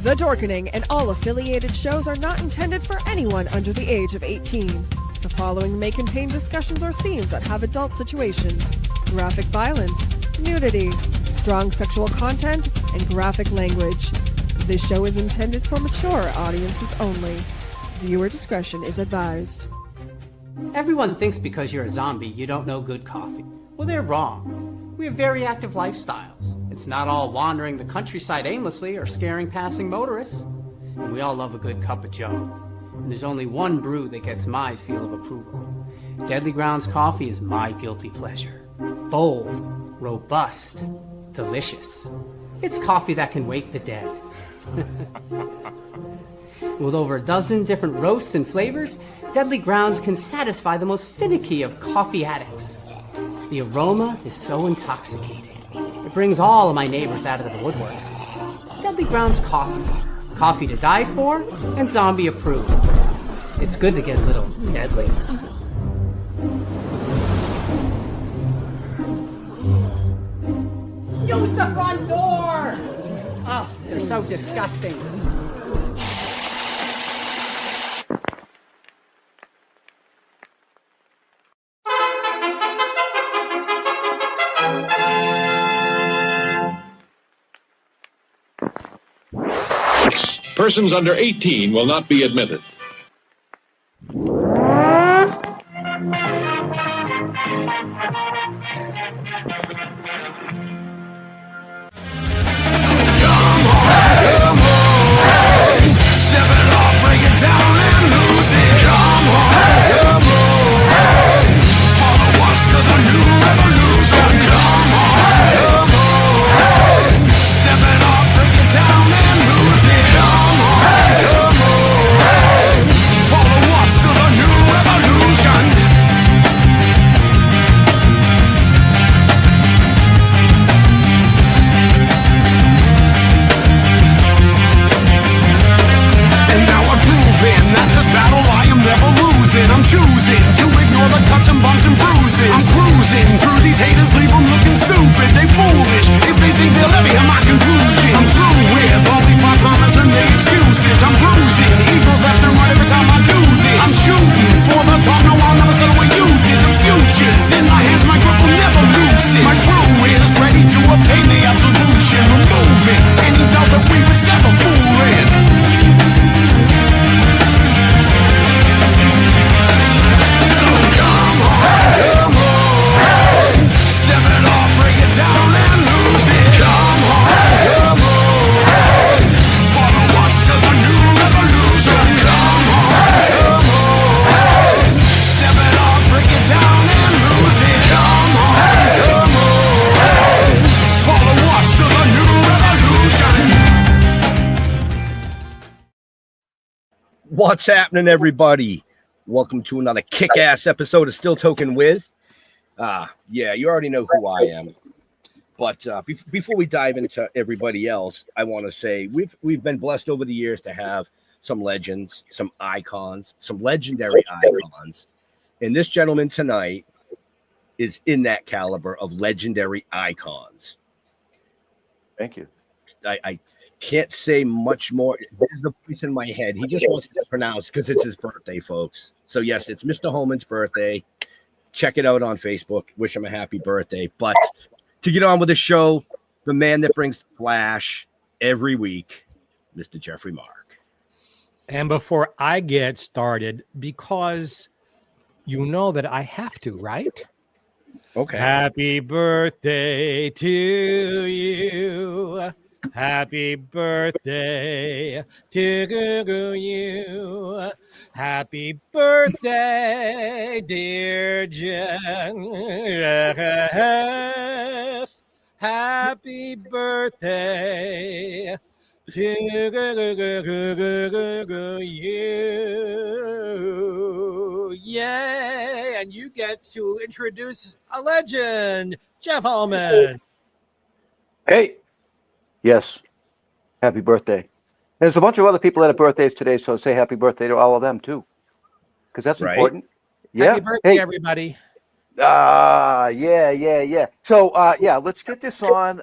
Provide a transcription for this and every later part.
The Dorkening and all affiliated shows are not intended for anyone under the age of 18. The following may contain discussions or scenes that have adult situations, graphic violence, nudity, strong sexual content, and graphic language. This show is intended for mature audiences only. Viewer discretion is advised. Everyone thinks because you're a zombie, you don't know good coffee. Well, they're wrong. We have very active lifestyles. It's not all wandering the countryside aimlessly or scaring passing motorists. And we all love a good cup of joe. And there's only one brew that gets my seal of approval. Deadly Grounds coffee is my guilty pleasure. Bold, robust, delicious. It's coffee that can wake the dead. With over a dozen different roasts and flavors, Deadly Grounds can satisfy the most finicky of coffee addicts. The aroma is so intoxicating. It brings all of my neighbors out of the woodwork. Deadly Grounds coffee. Coffee to die for and zombie approved. It's good to get a little deadly. Use the front door! Oh, they're so disgusting. Persons under 18 will not be admitted. I'm choosing to ignore the cuts and bumps and bruises. I'm cruising through these haters, leave them looking stupid. They foolish if they think they'll ever hear my conclusion. I'm through with all these part-timers and their excuses. I'm bruising eagles left and right every time I do this. I'm shooting for the top, no I'll never settle where you did. The future's in my hands, my grip will never loosen. My crew is ready to obtain the absolution. Removing any doubt that we was ever fooling. What's happening, everybody? Welcome to another kick-ass episode of Still Toking with. Yeah, you already know who I am. But before we dive into everybody else, I want to say we've been blessed over the years to have some legends, some icons, some legendary icons. And this gentleman tonight is in that caliber of legendary icons. Thank you. I can't say much more. There's the voice in my head. He just wants to pronounce because it's his birthday, folks. So yes, it's Mr. Holman's birthday. Check it out on Facebook. Wish him a happy birthday. But to get on with the show, the man that brings the flash every week, Mr. Jeffrey Mark. And before I get started, because you know that I have to, right? Okay. Happy birthday to you. Happy birthday to you. Happy birthday, dear Jeff. Happy birthday to you. Yay! And you get to introduce a legend, Jeff Holman. Hey. Yes. Happy birthday. There's a bunch of other people that have birthdays today, so say happy birthday to all of them, too. Because that's important. Yeah. Happy birthday, everybody. Yeah. So, yeah, let's get this on.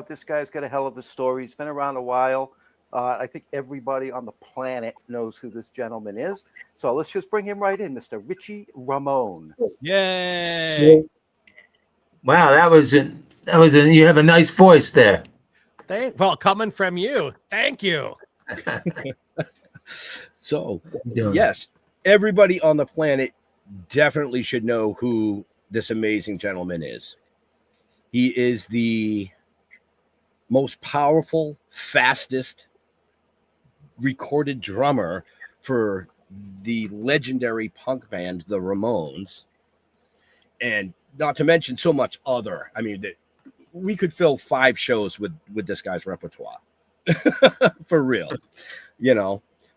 This guy's got a hell of a story. He's been around a while. I think everybody on the planet knows who this gentleman is. So let's just bring him right in, Mr. Richie Ramone. Yay! Wow, you have a nice voice there. Well, coming from you, thank you. So, Doing? yes, everybody on the planet definitely should know who this amazing gentleman is. He is the most powerful, fastest recorded drummer for the legendary punk band, the Ramones. And not to mention so much other. I mean, we could fill 5 shows with this guy's repertoire. For real,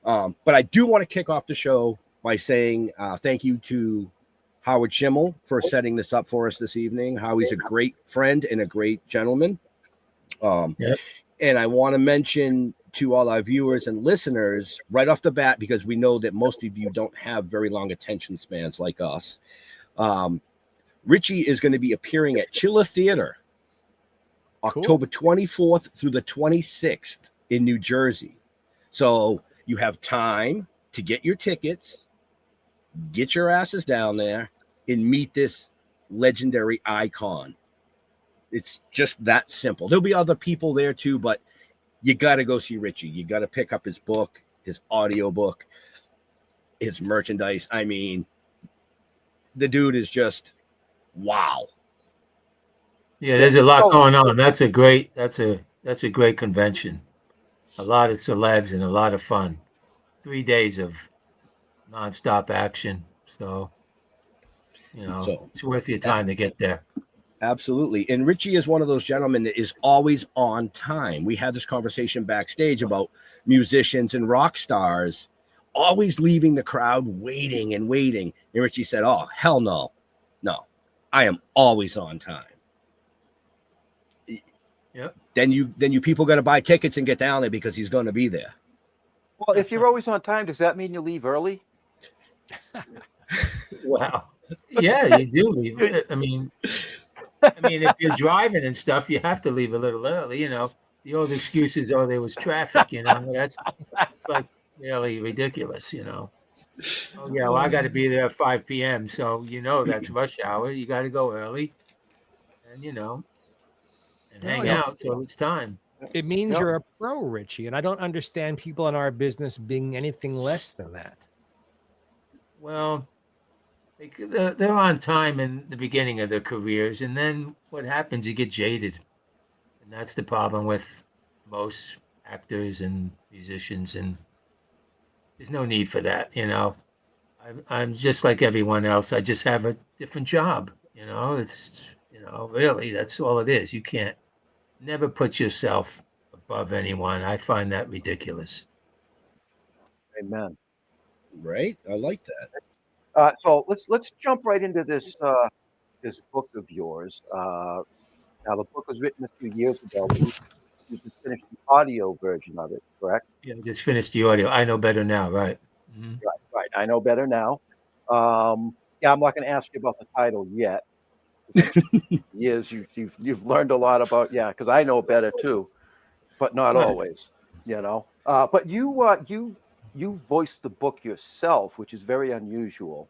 But I do want to kick off the show by saying thank you to Howard Schimmel for setting this up for us this evening. Howie's a great friend and a great gentleman. And I want to mention to all our viewers and listeners right off the bat, because we know that most of you don't have very long attention spans like us. Richie is going to be appearing at Chiller Theater October 24th through the 26th in New Jersey. So you have time to get your tickets, get your asses down there, and meet this legendary icon. It's just that simple. There'll be other people there too, but you got to go see Richie. You got to pick up his book, his audio book, his merchandise. I mean, the dude is just wow. Yeah, there's a lot going on. That's a great convention. A lot of celebs and a lot of fun. 3 days of nonstop action. So, it's worth your time to get there. Absolutely. And Richie is one of those gentlemen that is always on time. We had this conversation backstage about musicians and rock stars always leaving the crowd waiting and waiting. And Richie said, "Oh, hell no. No, I am always on time." Yep. Then you people got to buy tickets and get down there because he's going to be there. Well, if you're always on time, does that mean you leave early? Wow. Yeah, you do leave. I mean, if you're driving and stuff, you have to leave a little early. The old excuse is, "Oh, there was traffic." That's like really ridiculous. Oh yeah, well, I got to be there at 5 p.m. So that's rush hour. You got to go early, and hang out till it's time. It means you're a pro, Richie, and I don't understand people in our business being anything less than that. Well, they're on time in the beginning of their careers, and then what happens? You get jaded, and that's the problem with most actors and musicians. And there's no need for that, I'm just like everyone else. I just have a different job. It's really that's all it is. You can't never put yourself above anyone. I find that ridiculous. Amen. Right? I like that. So let's jump right into this book of yours. Now the book was written a few years ago. You just finished the audio version of it, correct? Yeah, I just finished the audio. I know better now, right? Mm-hmm. Right. I know better now. I'm not going to ask you about the title yet. Years you've learned a lot about because I know better too, but not always. But you voiced the book yourself, which is very unusual.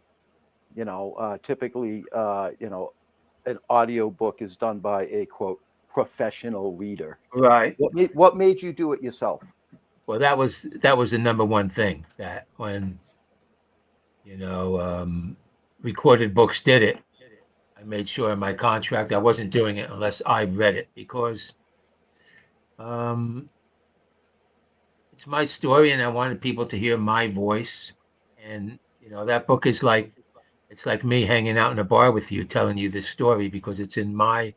Typically, an audio book is done by a quote professional reader. Right. What made you do it yourself? Well, that was the number one thing that when recorded books did it. I made sure in my contract I wasn't doing it unless I read it because it's my story and I wanted people to hear my voice. And that book is it's like me hanging out in a bar with you, telling you this story because it's in my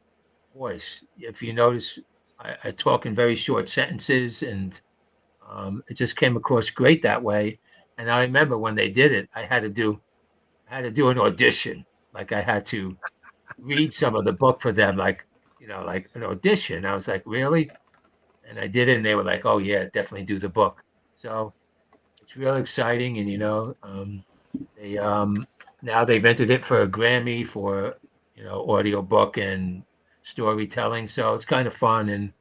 voice. If you notice, I talk in very short sentences, and it just came across great that way. And I remember when they did it, I had to do an audition. Like I had to read some of the book for them, like an audition. I was like, really? And I did it, and they were like, "Oh yeah, definitely do the book." So it's real exciting, and now they've entered it for a Grammy for, audiobook and storytelling. So it's kind of fun.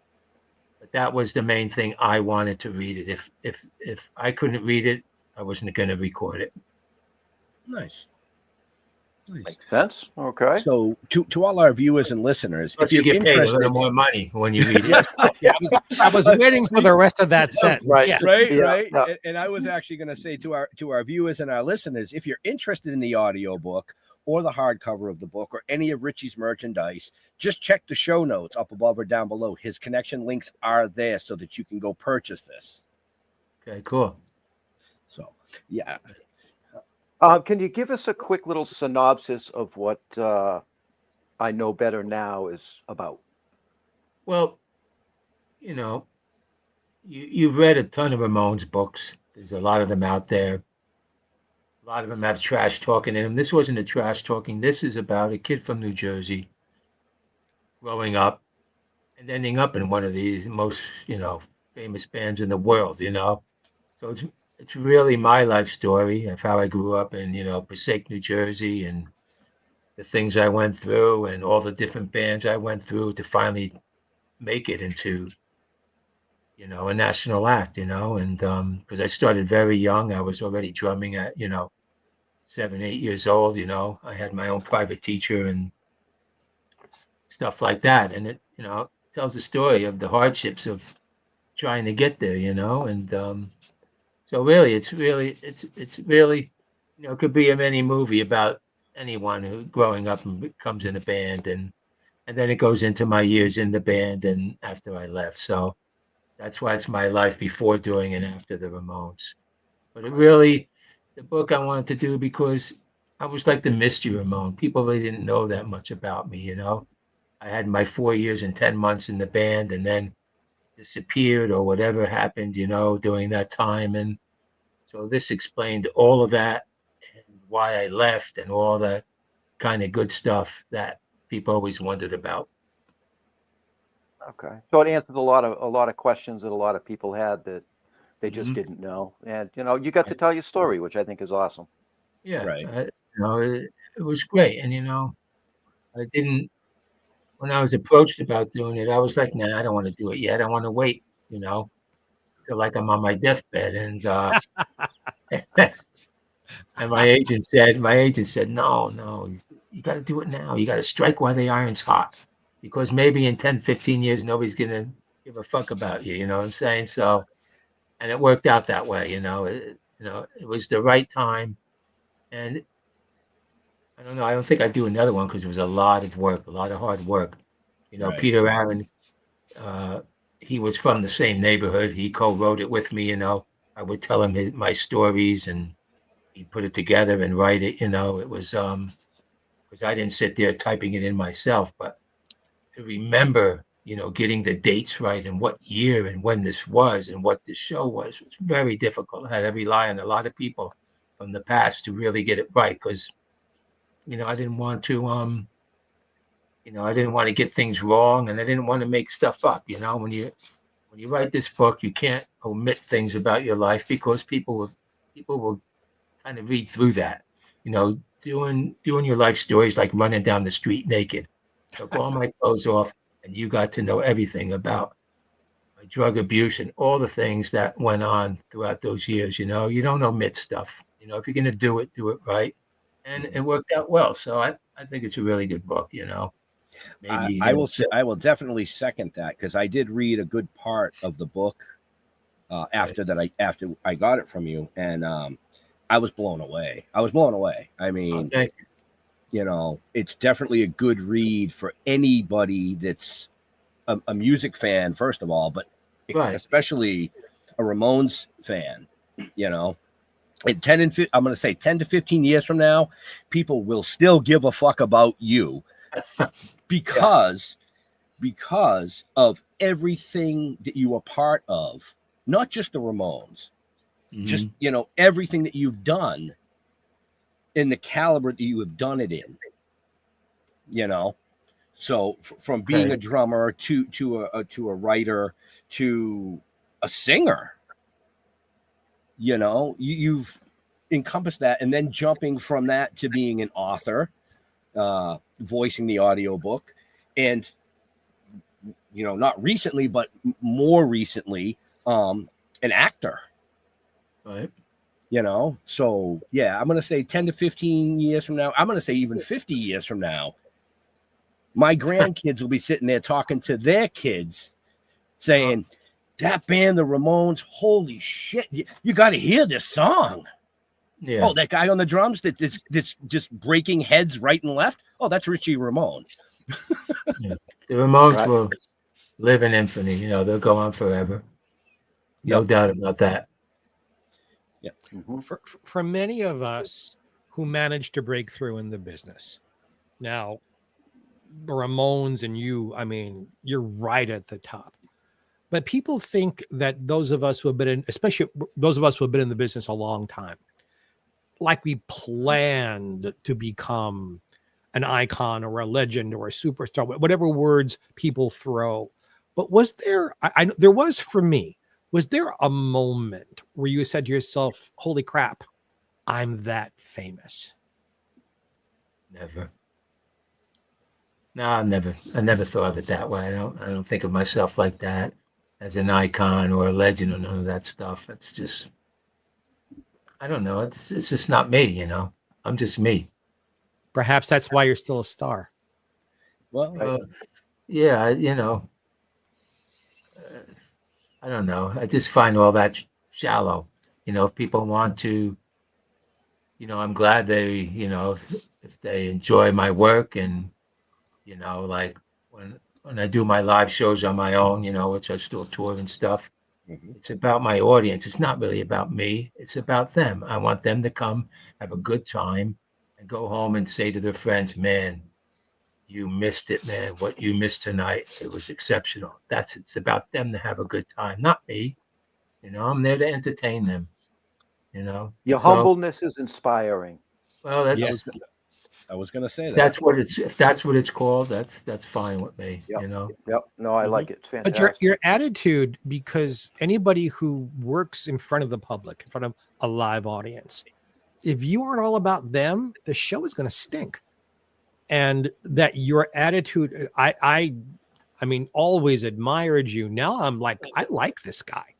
But that was the main thing. I wanted to read it. If I couldn't read it, I wasn't going to record it. Nice. Makes sense. Okay. So to all our viewers and listeners, Plus, if you're you get paid a interested, little more money when you read it. Yeah, I was waiting for the rest of that sentence. Right. Yeah. right, Yeah, right. yeah. And I was actually going to say to our viewers and our listeners, if you're interested in the audiobook or the hardcover of the book or any of Richie's merchandise, just check the show notes up above or down below. His connection links are there so that you can go purchase this. Okay, cool. So, yeah. Can you give us a quick little synopsis of what I Know Better Now is about? Well, you've read a ton of Ramones books. There's a lot of them out there. A lot of them have trash talking in them. This wasn't a trash talking. This is about a kid from New Jersey growing up and ending up in one of these most, famous bands in the world, So it's really my life story of how I grew up in, Passaic, New Jersey, and the things I went through and all the different bands I went through to finally make it into, a national act, and because I started very young. I was already drumming at, 7, 8 years old, I had my own private teacher and stuff like that. And it, tells the story of the hardships of trying to get there, and so really, it's really, it could be in any movie about anyone who growing up and becomes in a band, and then it goes into my years in the band and after I left. So that's why it's my life before, during, and after the Ramones. But it really, the book I wanted to do because I was like the mystery Ramone. People really didn't know that much about me, I had my 4 years and 10 months in the band and then disappeared or whatever happened, during that time. And so this explained all of that and why I left and all that kind of good stuff that people always wondered about. Okay. So it answers a lot of questions that a lot of people had that they just didn't know. And, you got to tell your story, which I think is awesome. Yeah. Right. It was great. And, I didn't, when I was approached about doing it, I was like, nah, I don't want to do it yet. I want to wait, feel like I'm on my deathbed. And, and my agent said, no, you got to do it now. You got to strike while the iron's hot, because maybe in 10, 15 years, nobody's going to give a fuck about you. You know what I'm saying? So, and it worked out that way, it was the right time. And I don't know, I don't think I'd do another one because it was a lot of work, a lot of hard work. Right. Peter Aaron, he was from the same neighborhood. He co-wrote it with me, I would tell him my stories and he'd put it together and write it, it was, because I didn't sit there typing it in myself, but to remember, getting the dates right and what year and when this was and what this show was very difficult. I had to rely on a lot of people from the past to really get it right because, I didn't want to, I didn't want to get things wrong and I didn't want to make stuff up. When you write this book, you can't omit things about your life because people will kind of read through that. Doing your life stories like running down the street naked. Took all my clothes off, and you got to know everything about my drug abuse and all the things that went on throughout those years. You don't omit stuff. If you're gonna do it right. And it worked out well. So I think it's a really good book. Maybe I will definitely second that because I did read a good part of the book after I got it from you, and I was blown away. I mean, thank you. It's definitely a good read for anybody that's a music fan, first of all, but Right. especially a Ramones fan. I'm going to say 10 to 15 years from now, people will still give a fuck about you because of everything that you are part of, not just the Ramones, just, everything that you've done in the caliber that you have done it in, so from being a drummer to a writer to a singer, you've encompass that, and then jumping from that to being an author, voicing the audiobook, and not recently, but more recently, an actor. Right. So yeah, I'm gonna say 10 to 15 years from now. I'm gonna say even 50 years from now, my grandkids will be sitting there talking to their kids, saying, "That band, the Ramones, holy shit! You got to hear this song." Yeah. Oh, that guy on the drums that's just breaking heads right and left. Oh, that's Richie Ramone. Yeah. The Ramones Right. will live in infamy. They'll go on forever. No doubt about that. Yeah. For many of us who managed to break through in the business, now Ramones and you, I mean, you're right at the top. But people think that those of us who have been in, especially those of us who have been in the business a long time, like we planned to become an icon or a legend or a superstar, whatever words people throw. But was there, there was for me, was there a moment where you said to yourself, holy crap, I'm that famous? Never. No, I never thought of it that way. I don't think of myself like that, as an icon or a legend or none of that stuff. It's just, I don't know. It's just not me, I'm just me. Perhaps that's why you're still a star. Well, Yeah, I don't know. I just find all that shallow. If people want to, I'm glad they, if they enjoy my work, and, like when I do my live shows on my own, which I still tour and stuff, it's about my audience. It's not really about me. It's about them. I want them to come, have a good time, and go home and say to their friends, man, you missed it, man. What you missed tonight, it was exceptional. It's about them to have a good time, not me. I'm there to entertain them, Your So, humbleness is inspiring. well, that's, Yes. I was going to say if that. that's what it's called, that's fine with me, Yep. Yep. No, I like it. It's But fantastic. your attitude, because anybody who works in front of the public, in front of a live audience, if you aren't all about them, the show is going to stink. And that your attitude, I mean, always admired you. Now I'm like, I like this guy.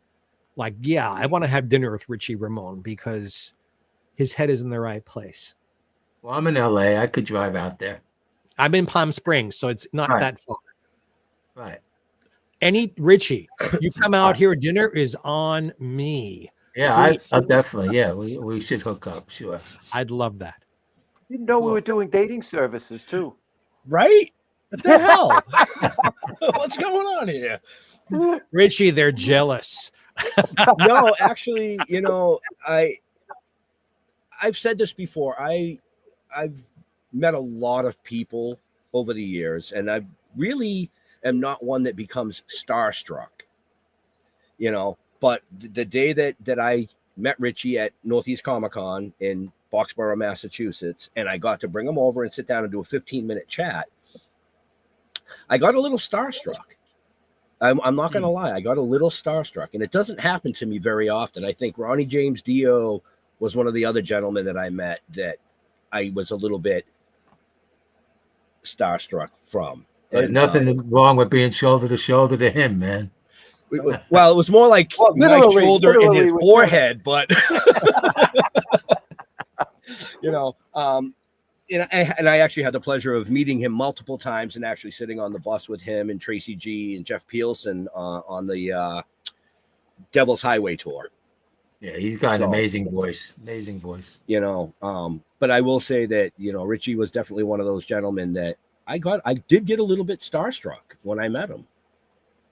Like, yeah, I want to have dinner with Richie Ramone because his head is in the right place. Well, I'm in LA. I could drive out there. I'm in Palm Springs, so it's not Right. that far. Right. Richie, you come out here, dinner is on me. Yeah, I definitely. Yeah, we should hook up. Sure. I'd love that. Didn't know we were doing dating services too. Right? What the hell? What's going on here? Richie, they're jealous. No, actually, I've said this before. I've met a lot of people over the years, and I really am not one that becomes starstruck. But the day that I met Richie at Northeast Comic-Con in Boxborough, Massachusetts, and I got to bring him over and sit down and do a 15-minute chat, I got a little starstruck. I'm not going to lie. I got a little starstruck, and it doesn't happen to me very often. I think Ronnie James Dio was one of the other gentlemen that I met that I was a little bit starstruck from. There's nothing wrong with being shoulder to shoulder to him, man. Well, it was more like my shoulder and his forehead, but and I actually had the pleasure of meeting him multiple times and actually sitting on the bus with him and Tracy G and Jeff Peelson on the Devil's Highway tour. Yeah, he's got an amazing voice. Amazing voice. But I will say that, Richie was definitely one of those gentlemen that I did get a little bit starstruck when I met him.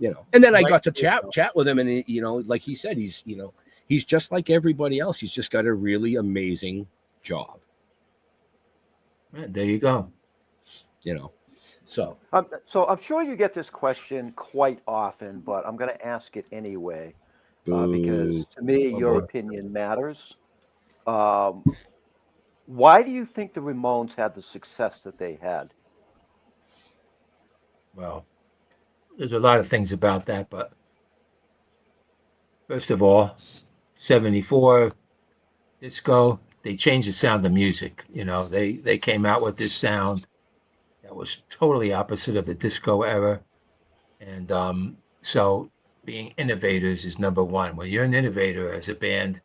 And then I got to chat with him, and like he said, he's just like everybody else. He's just got a really amazing job. Right, there you go. So I'm sure you get this question quite often, but I'm going to ask it anyway because to me, your opinion matters. Why do you think the Ramones had the success that they had? Well, there's a lot of things about that, but first of all, 74 disco, they changed the sound of music. You know, they came out with this sound that was totally opposite of the disco era. And so being innovators is number one. When you're an innovator as a band,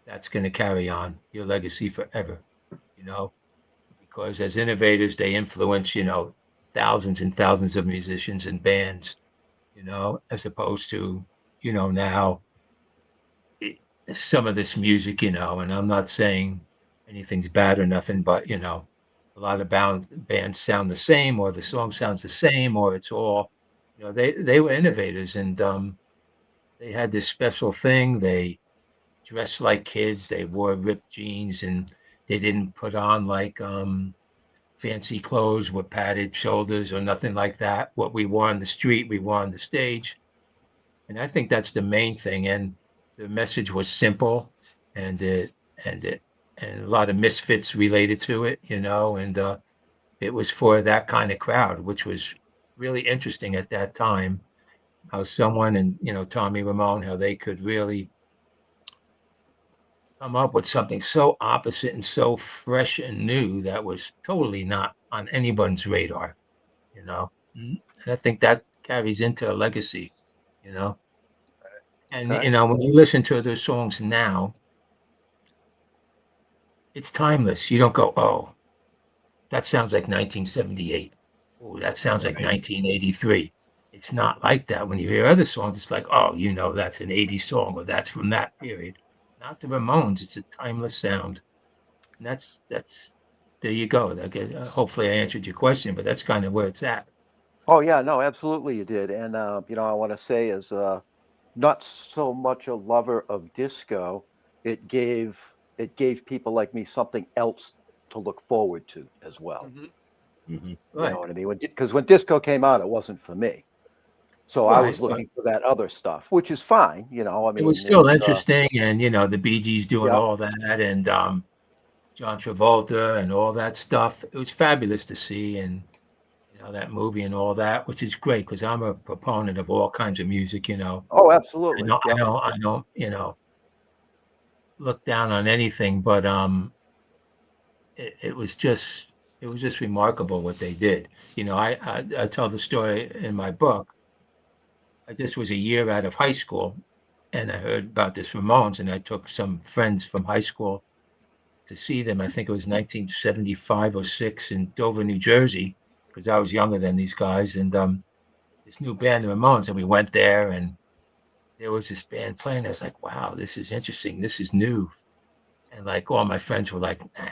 that's going to carry on your legacy forever, you know, because as innovators, they influence, you know, thousands and thousands of musicians and bands, you know, as opposed to, you know, now some of this music, you know, and I'm not saying anything's bad or nothing, but, you know, a lot of bands sound the same, or the song sounds the same, or it's all, you know, they were innovators, and they had this special thing. They dressed like kids. They wore ripped jeans, and they didn't put on like fancy clothes with padded shoulders or nothing like that. What we wore on the street, we wore on the stage, and I think that's the main thing. And the message was simple, and it and a lot of misfits related to it, you know, and it was for that kind of crowd, which was really interesting at that time. How someone, and you know, Tommy Ramone, how they could really come up with something so opposite and so fresh and new that was totally not on anyone's radar, you know. And I think that carries into a legacy, you know. And Okay. you know, when you listen to those songs now, it's timeless. You don't go, oh, that sounds like 1978. Oh, that sounds like 1983. It's not like that. When you hear other songs, it's like, oh, you know, that's an 80s song, or that's from that period. Not the Ramones. It's a timeless sound. And that's there you go. Hopefully I answered your question, but that's kind of where it's at. Oh yeah, no, absolutely you did. And you know, I want to say as not so much a lover of disco, it gave people like me something else to look forward to as well. Mm-hmm. You Right. know what I mean? Because when disco came out, it wasn't for me. So I was Right. looking for that other stuff, which is fine. You know, I It mean, was still it's interesting, and you know, the Bee Gees doing yeah, all that, and John Travolta and all that stuff. It was fabulous to see, and you know, that movie and all that, which is great because I'm a proponent of all kinds of music. You know, oh, I absolutely, know, I yeah. know, I don't, you know, look down on anything, but it was just remarkable what they did. You know, I tell the story in my book. I just was a year out of high school, and I heard about this Ramones, and I took some friends from high school to see them. I think it was 1975 or six in Dover, New Jersey, because I was younger than these guys, and this new band, the Ramones, and we went there, and there was this band playing. I was like, wow, this is interesting. This is new. And like all my friends were like, nah,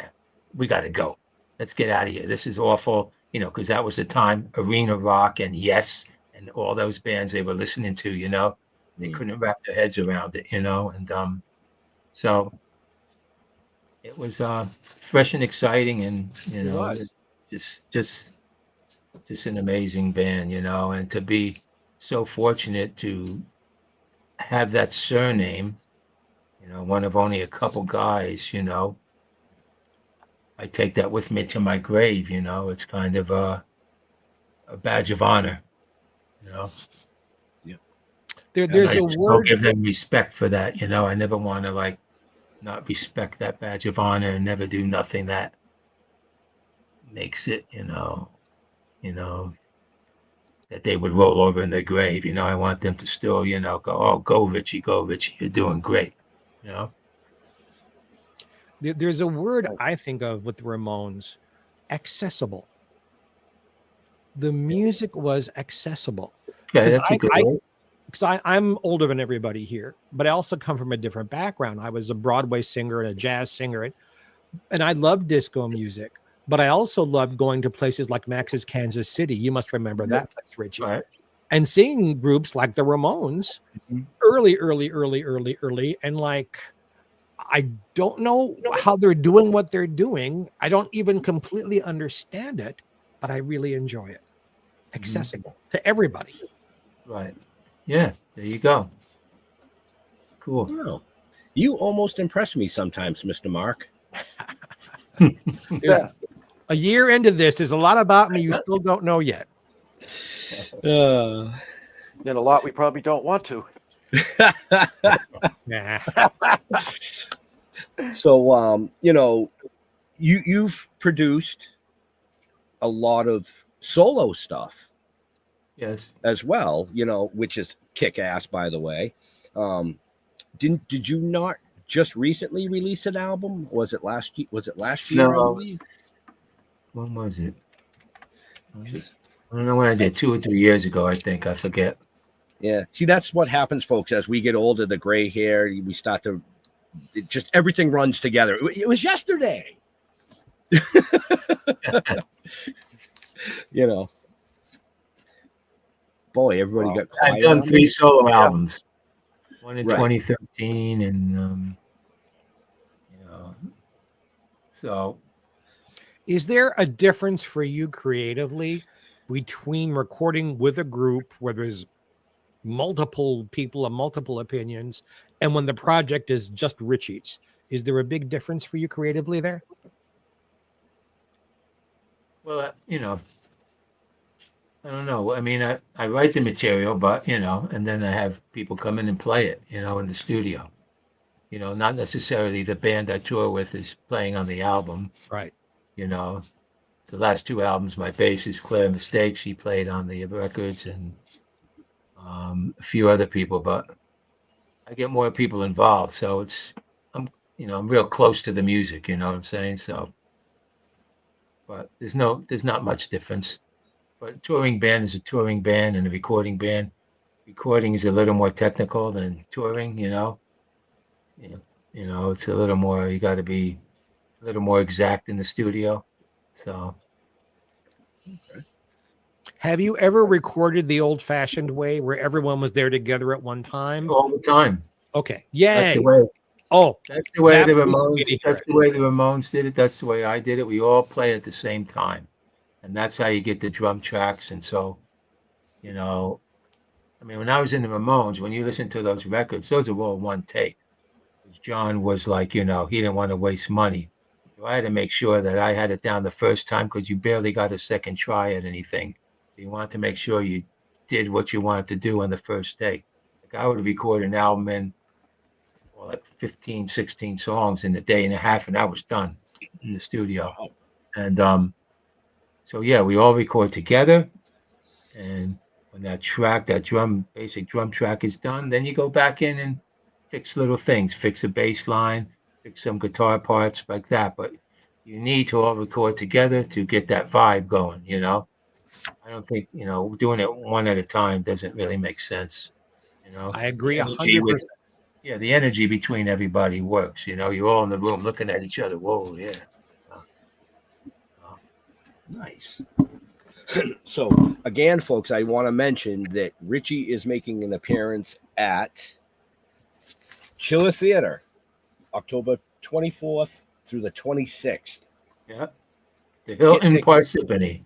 we got to go. Let's get out of here. This is awful, you know, because that was the time Arena Rock and Yes and all those bands they were listening to, you know, they couldn't wrap their heads around it, you know, and so it was fresh and exciting, and you It know, was. just an amazing band, you know, and to be so fortunate to have that surname, you know, one of only a couple guys, you know. I take that with me to my grave, you know. It's kind of a badge of honor, you know. And There's I a still word. give them respect for that, you know. I never want to like not respect that badge of honor and never do nothing that makes it, you know, that they would roll over in their grave. You know, I want them to still, you know, go, oh, go Richie, you're doing great, you know. There's a word I think of with the Ramones, accessible. The music was accessible Yeah, because that's a good word. I'm older than everybody here, but I also come from a different background. I was a Broadway singer and a jazz singer, and I loved disco music, but I also loved going to places like Max's Kansas City. You must remember that place, Richie. Right. And seeing groups like the Ramones early, and like, I don't know how they're doing what they're doing. I don't even completely understand it, but I really enjoy it. Accessible to everybody. Right. Yeah, there you go. Cool. Oh, you almost impress me sometimes, Mr. Mark. There's a year into this. There's a lot about me you still don't know yet. And a lot we probably don't want to. Nah. So, you've produced a lot of solo stuff Yes. as well, which is kick ass, by the way. Did you not just recently release an album? Was it last year? I No. believe. When was it? Just- I don't know when I did. 2 or 3 years ago, I think. I forget. yeah. See, that's what happens, folks. As we get older, the gray hair, we start to just everything runs together. It was yesterday. Boy, everybody got quiet. I've done on 3 me. solo albums. One in Right. 2013, and so. Is there a difference for you creatively between recording with a group where there's multiple people and multiple opinions, and when the project is just Richie's? Is there a big difference for you creatively there? Well, I don't know. I mean, I write the material, but, and then I have people come in and play it, in the studio. Not necessarily the band I tour with is playing on the album. Right. The last 2 albums, my bassist Claire Mistake, she played on the records, and a few other people, but I get more people involved. So I'm real close to the music, you know what I'm saying? So, but there's not much difference. But a touring band is a touring band, and a recording band. Recording is a little more technical than touring, it's a little more, you got to be a little more exact in the studio. So. Have you ever recorded the old-fashioned way where everyone was there together at one time? All the time. Okay. Yay. That's the way. Oh, that's the way that the pleases Ramones. me to hear That's it. the way the Ramones did it. That's the way I did it. We all play at the same time, and that's how you get the drum tracks. And so, when I was in the Ramones, when you listen to those records, those are all one take. John was like, he didn't want to waste money. So I had to make sure that I had it down the first time, because you barely got a second try at anything. So you wanted to make sure you did what you wanted to do on the first take. Like I would record an album in like 15, 16 songs in a day and a half, and I was done in the studio. And so yeah, we all record together, and when that basic drum track is done, then you go back in and fix little things, fix a bass line, fix some guitar parts like that. But you need to all record together to get that vibe going, I don't think, doing it one at a time doesn't really make sense. I agree The energy 100%. Yeah, the energy between everybody works. You're all in the room looking at each other. Whoa, yeah. Nice. So again, folks, I want to mention that Richie is making an appearance at Chiller Theater, October 24th through the 26th. Yeah. The Hilton Parsippany.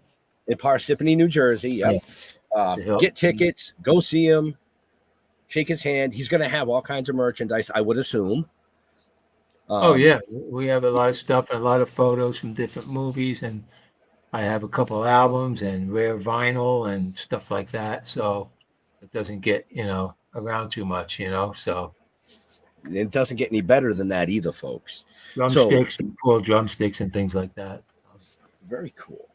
In Parsippany, New Jersey. Yep. Get tickets, go see him, shake his hand. He's going to have all kinds of merchandise, I would assume. Oh, yeah. We have a lot of stuff and a lot of photos from different movies. And I have a couple albums and rare vinyl and stuff like that. So it doesn't get, around too much, so. It doesn't get any better than that either, folks. Drumsticks and full drumsticks and things like that. Very cool.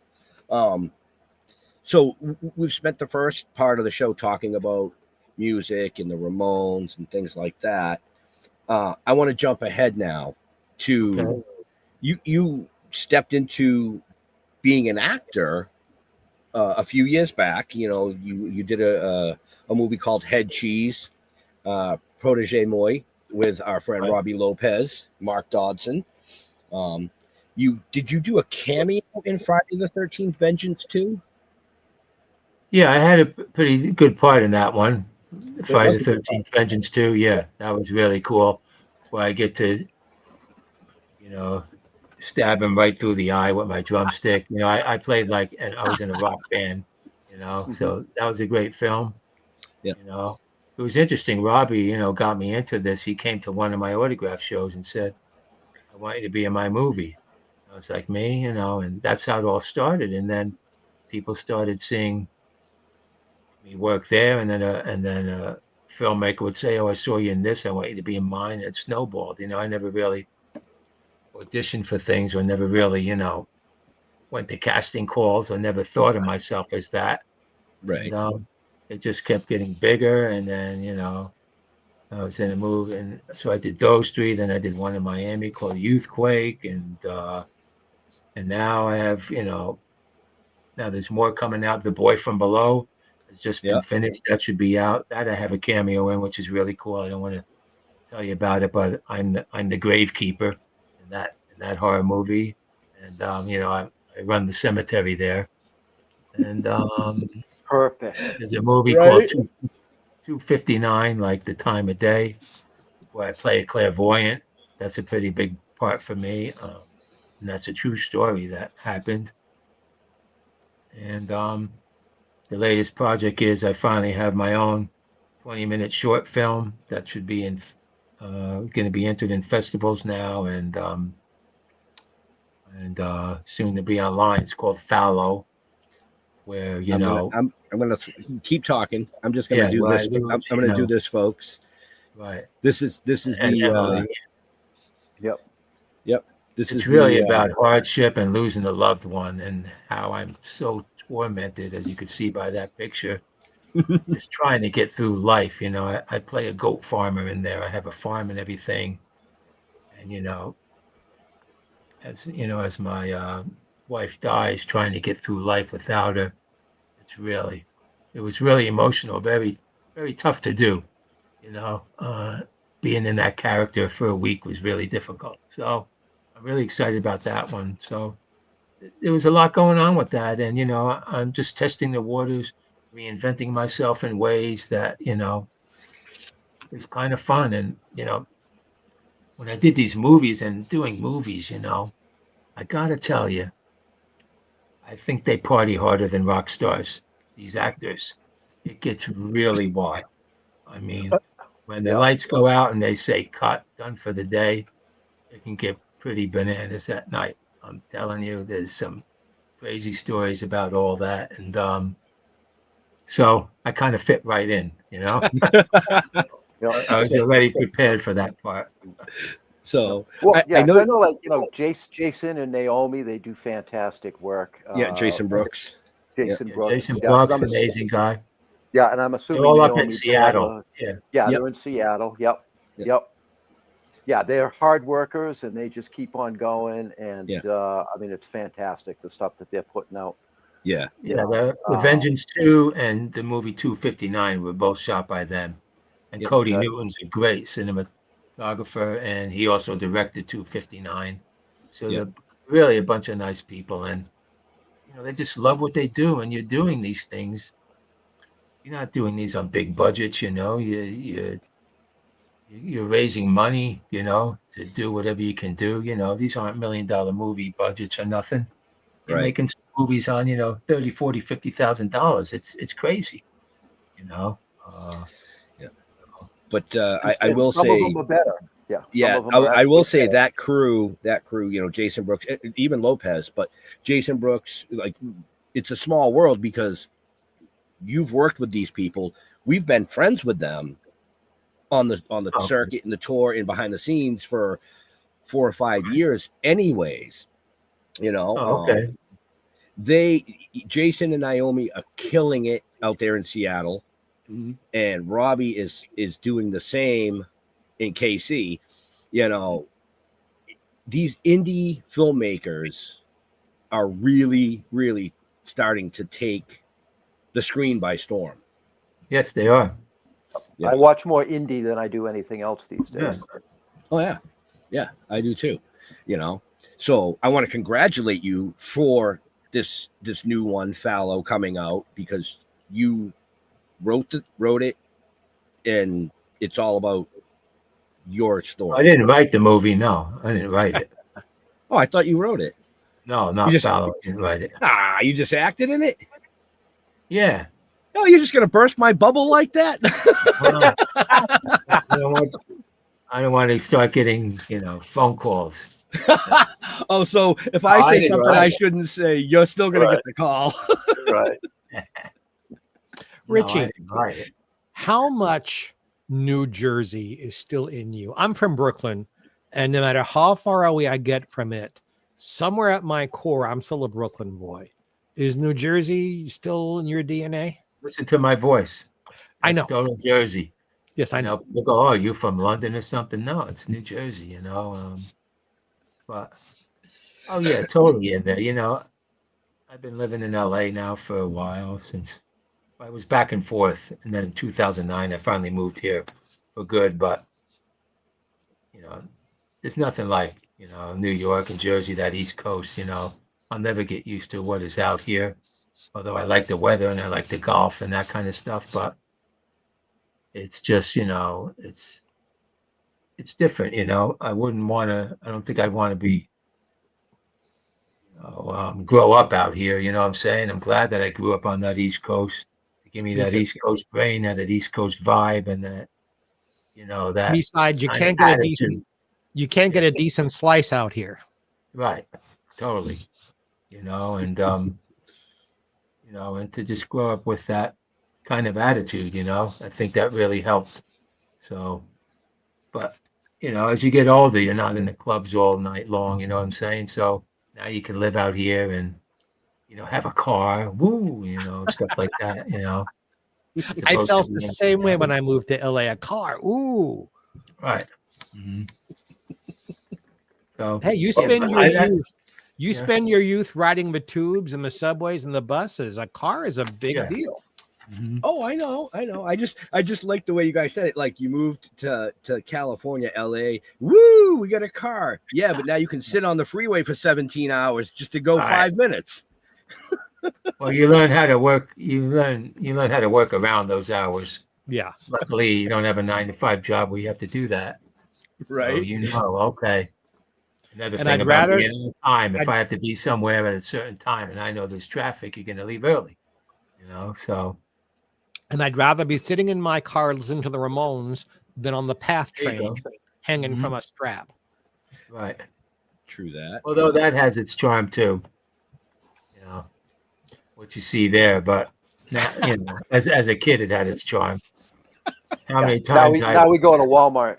So we've spent the first part of the show talking about music and the Ramones and things like that. I want to jump ahead now to you stepped into being an actor a few years back. You did a movie called Head Cheese, Protege Moy, with our friend Robbie Lopez, Mark Dodson. Did you do a cameo in Friday the 13th Vengeance too? Yeah, I had a pretty good part in that one. Friday the 13th Vengeance 2. Yeah, that was really cool. Where I get to, stab him right through the eye with my drumstick. I played and I was in a rock band, so that was a great film. Yeah. It was interesting. Robbie, got me into this. He came to one of my autograph shows and said, I want you to be in my movie. I was like, me, and that's how it all started. And then people started seeing me work there, and then a filmmaker would say, "Oh, I saw you in this. I want you to be in mine." And it snowballed. I never really auditioned for things or never really, went to casting calls or never thought of myself as that. Right. And it just kept getting bigger. And then, I was in a movie. And so I did those three. Then I did one in Miami called Youthquake. And now I have, now there's more coming out. The Boy from Below has just been finished. That should be out. That I have a cameo in, which is really cool. I don't want to tell you about it, but I'm the gravekeeper in that horror movie. And, I run the cemetery there. And Perfect. there's a movie called 259, like the time of day, where I play a clairvoyant. That's a pretty big part for me. And that's a true story that happened. And the latest project is I finally have my own 20-minute short film that should be going to be entered in festivals now and soon to be online. It's called Fallow, where I'm gonna keep talking. I'm just gonna do this. I'm gonna do this, folks. Right. This is the Yep. This it's is really about hardship and losing a loved one, and how I'm so tormented, as you can see by that picture. Just trying to get through life. I play a goat farmer in there. I have a farm and everything, and as my wife dies, trying to get through life without her, it was really emotional, very, very tough to do. Being in that character for a week was really difficult. So I'm really excited about that one. So there was a lot going on with that, and I'm just testing the waters, reinventing myself in ways that is kind of fun. And when I did these movies and doing movies, I gotta tell you, I think they party harder than rock stars, these actors. It gets really wild. I mean, when the lights go out and they say cut, done for the day, it can get pretty bananas at night. I'm telling you, there's some crazy stories about all that. And so I kind of fit right in, I was already prepared for that part. So I know, Jason and Naomi, they do fantastic work. Jason Brooks. Jason Brooks. Jason Brooks, amazing guy. Yeah, and I'm assuming they're all up Naomi in Seattle. They're in Seattle. Yep. Yeah, they're hard workers and they just keep on going. And I mean, it's fantastic, the stuff that they're putting out. Yeah. The Vengeance 2 and the movie 259 were both shot by them. And Cody Newton's a great cinematographer, and he also directed 259. So they're really a bunch of nice people, and they just love what they do. And you're doing these things. You're not doing these on big budgets, You're raising money, to do whatever you can do. These aren't $1 million movie budgets or nothing. You're making movies on, $30,000, $40,000, $50,000. It's crazy, But I will some say of them are better. I will say that crew, Jason Brooks, even Lopez, but Jason Brooks, like, it's a small world because you've worked with these people. We've been friends with them on the circuit and the tour and behind the scenes for 4 or 5 years anyways. Jason and Naomi are killing it out there in Seattle. Mm-hmm. And Robbie is doing the same in KC. These indie filmmakers are really, really starting to take the screen by storm. Yes, they are. I watch more indie than I do anything else these days. Oh yeah, I do too. So I want to congratulate you for this new one, Fallow, coming out, because you wrote it, and it's all about your story. I didn't write the movie. No, I didn't write it. Oh, I thought you wrote it. No, not Fallow. I didn't write it. You just acted in it? Yeah. No, you're just gonna burst my bubble like that? I don't want to start getting, phone calls. Oh, so if I say something I shouldn't say, you're still gonna get the call. Right. Richie, how much New Jersey is still in you? I'm from Brooklyn, And no matter how far away I get from it, somewhere at my core, I'm still a Brooklyn boy. Is New Jersey still in your DNA? Listen to my voice. I know. It's still New Jersey. Yes, I know. People go, "Oh, you from London or something?" No, it's New Jersey. But oh yeah, totally in there. I've been living in LA now for a while since I was back and forth, and then in 2009 I finally moved here for good. But there's nothing like New York and Jersey, that East Coast. I'll never get used to what is out here. Although I like the weather and I like the golf and that kind of stuff, but it's just it's different. I wouldn't want to. I don't think I'd want to be grow up out here. You know what I'm saying? I'm glad that I grew up on that East Coast. To give me Me that too. East Coast brain, that East Coast vibe, and that Besides, you kind can't of get a attitude. decent get a decent slice out here. Right, totally. And to just grow up with that kind of attitude, I think that really helped. So, but as you get older, you're not in the clubs all night long. You know what I'm saying? So now you can live out here and have a car, woo, stuff like that. as I opposed to felt the being- same way when I moved to LA. A car, ooh. Right. Mhm. So Hey, you yeah, spend but your youth. You yeah. spend your youth riding the tubes and the subways and the buses. A car is a big Yeah. deal. Mhm. Oh, I know. I just like the way you guys said it. Like you moved to California, LA. Woo, we got a car. Yeah, but now you can sit on the freeway for 17 hours just to go Right. 5 minutes. Well, you learn how to work. You learn how to work around those hours. Yeah. Luckily, you don't have a 9 to 5 job where you have to do that. So Right. okay. Another And thing I'd about rather- being on time, if I'd- I have to be somewhere at a certain time and I know there's traffic, you're going to leave early. So And I'd rather be sitting in my car listening to the Ramones than on the PATH there you train go. hanging Mhm. from a strap. Right. True that. Although that has its charm too. What you see there, but now, as a kid, it had its charm. How many Now times now we go to Walmart.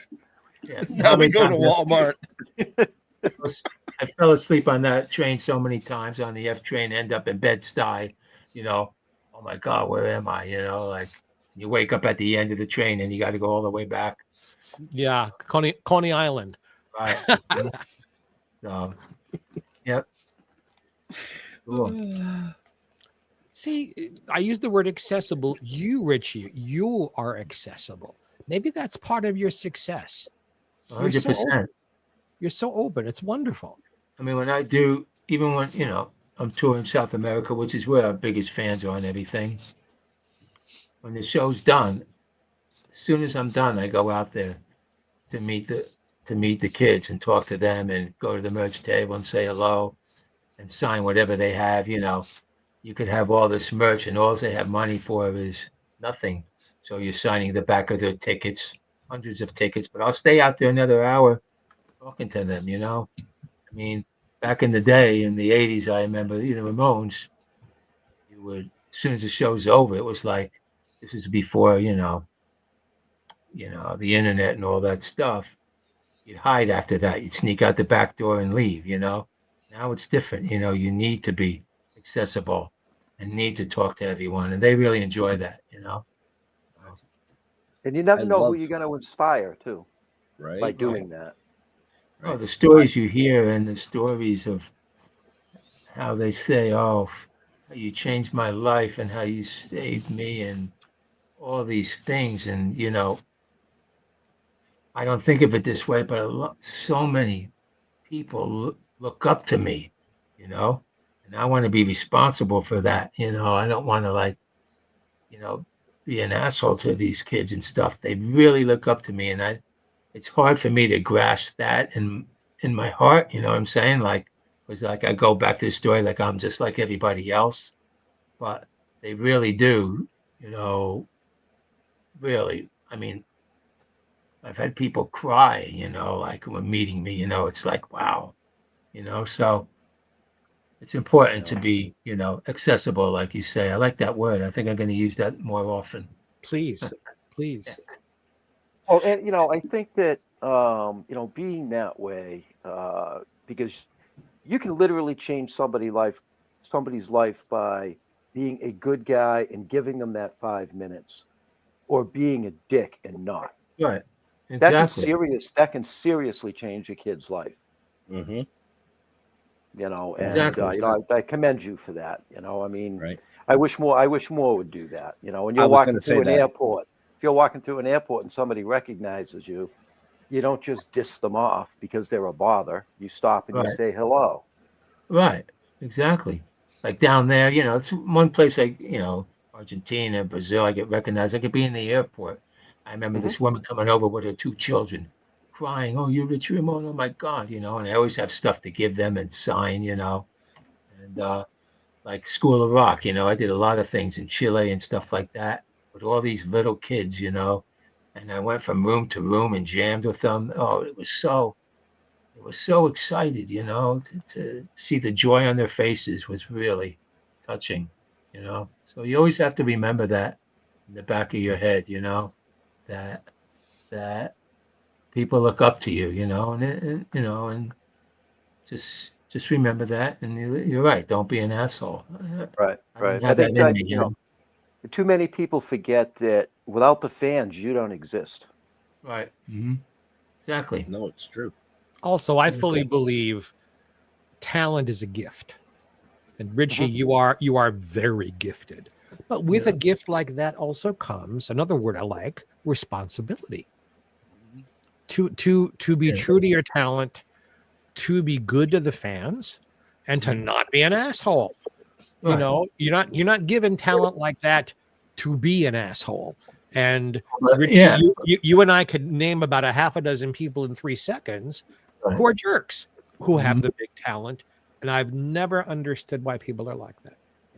Now how we many go to times Walmart. I fell asleep on that train so many times on the F train, end up in Bed-Stuy, oh my God, where am I? Like you wake up at the end of the train and you got to go all the way back. Yeah, Coney Island. Right. So, yep. Cool. See, I use the word accessible. You, Richie, you are accessible. Maybe that's part of your success. You're so 100%. open. You're so open. It's wonderful. I mean, when I do, even when, I'm touring South America, which is where our biggest fans are and everything, when the show's done, as soon as I'm done, I go out there to meet the kids and talk to them and go to the merch table and say hello and sign whatever they have. You could have all this merch and all they have money for is nothing. So you're signing the back of their tickets, hundreds of tickets, but I'll stay out there another hour talking to them, I mean, back in the day, in the 80s, I remember, Ramones, you would, as soon as the show's over, it was like, this is before, the internet and all that stuff. You'd hide after that. You'd sneak out the back door and leave, Now it's different, you need to be accessible and need to talk to everyone. And they really enjoy that, And you never I know who love- you're going to inspire too Right. by doing that. Oh, the stories you hear and the stories of how they say, oh, you changed my life and how you saved me and all these things. And, I don't think of it this way, but so many people look up to me, and I want to be responsible for that. I don't want to be an asshole to these kids and stuff. They really look up to me, and it's hard for me to grasp that in my heart. You know what I'm saying? Because I go back to the story like I'm just like everybody else, but they really do. Really. I mean, I've had people cry. Like when meeting me. It's like wow. So it's important to be, accessible, like you say. I like that word. I think I'm going to use that more often. Please, please. Oh, and I think that being that way, because you can literally change somebody's life by being a good guy and giving them that 5 minutes, or being a dick and not. Right. That Exactly. can seriously change a kid's life. Mm-hmm. And Exactly. I commend you for that. I mean, Right. I wish more would do that. When I you're was walking gonna say through an that. airport, if you're walking through an airport and somebody recognizes you, you don't just diss them off because they're a bother. You stop and you Right. say hello. Right. Exactly. Like down there, it's one place like, Argentina, Brazil, I get recognized. I could be in the airport. I remember Mhm. this woman coming over with her 2 children, crying, "Oh, you're Richie Ramone, oh my God," and I always have stuff to give them and sign, and like School of Rock, I did a lot of things in Chile and stuff like that with all these little kids, and I went from room to room and jammed with them. Oh, it was so excited, to see the joy on their faces was really touching. So you always have to remember that in the back of your head, that that people look up to you, and just remember that. And you're right. Don't be an asshole. Right, I right. don't I have that think in that me. too many people forget that without the fans, you don't exist. Right. Exactly. No, it's true. Also, I fully believe talent is a gift. And Richie, you are very gifted. But with a gift like that also comes another word I like, responsibility. To be Yeah. true to your talent, to be good to the fans, and to not be an asshole. Right. You're not given talent like that to be an asshole. And But, Richie, yeah. you and I could name about a half a dozen people in 3 seconds Right. who are jerks, who have Mhm. the big talent. And I've never understood why people are like that.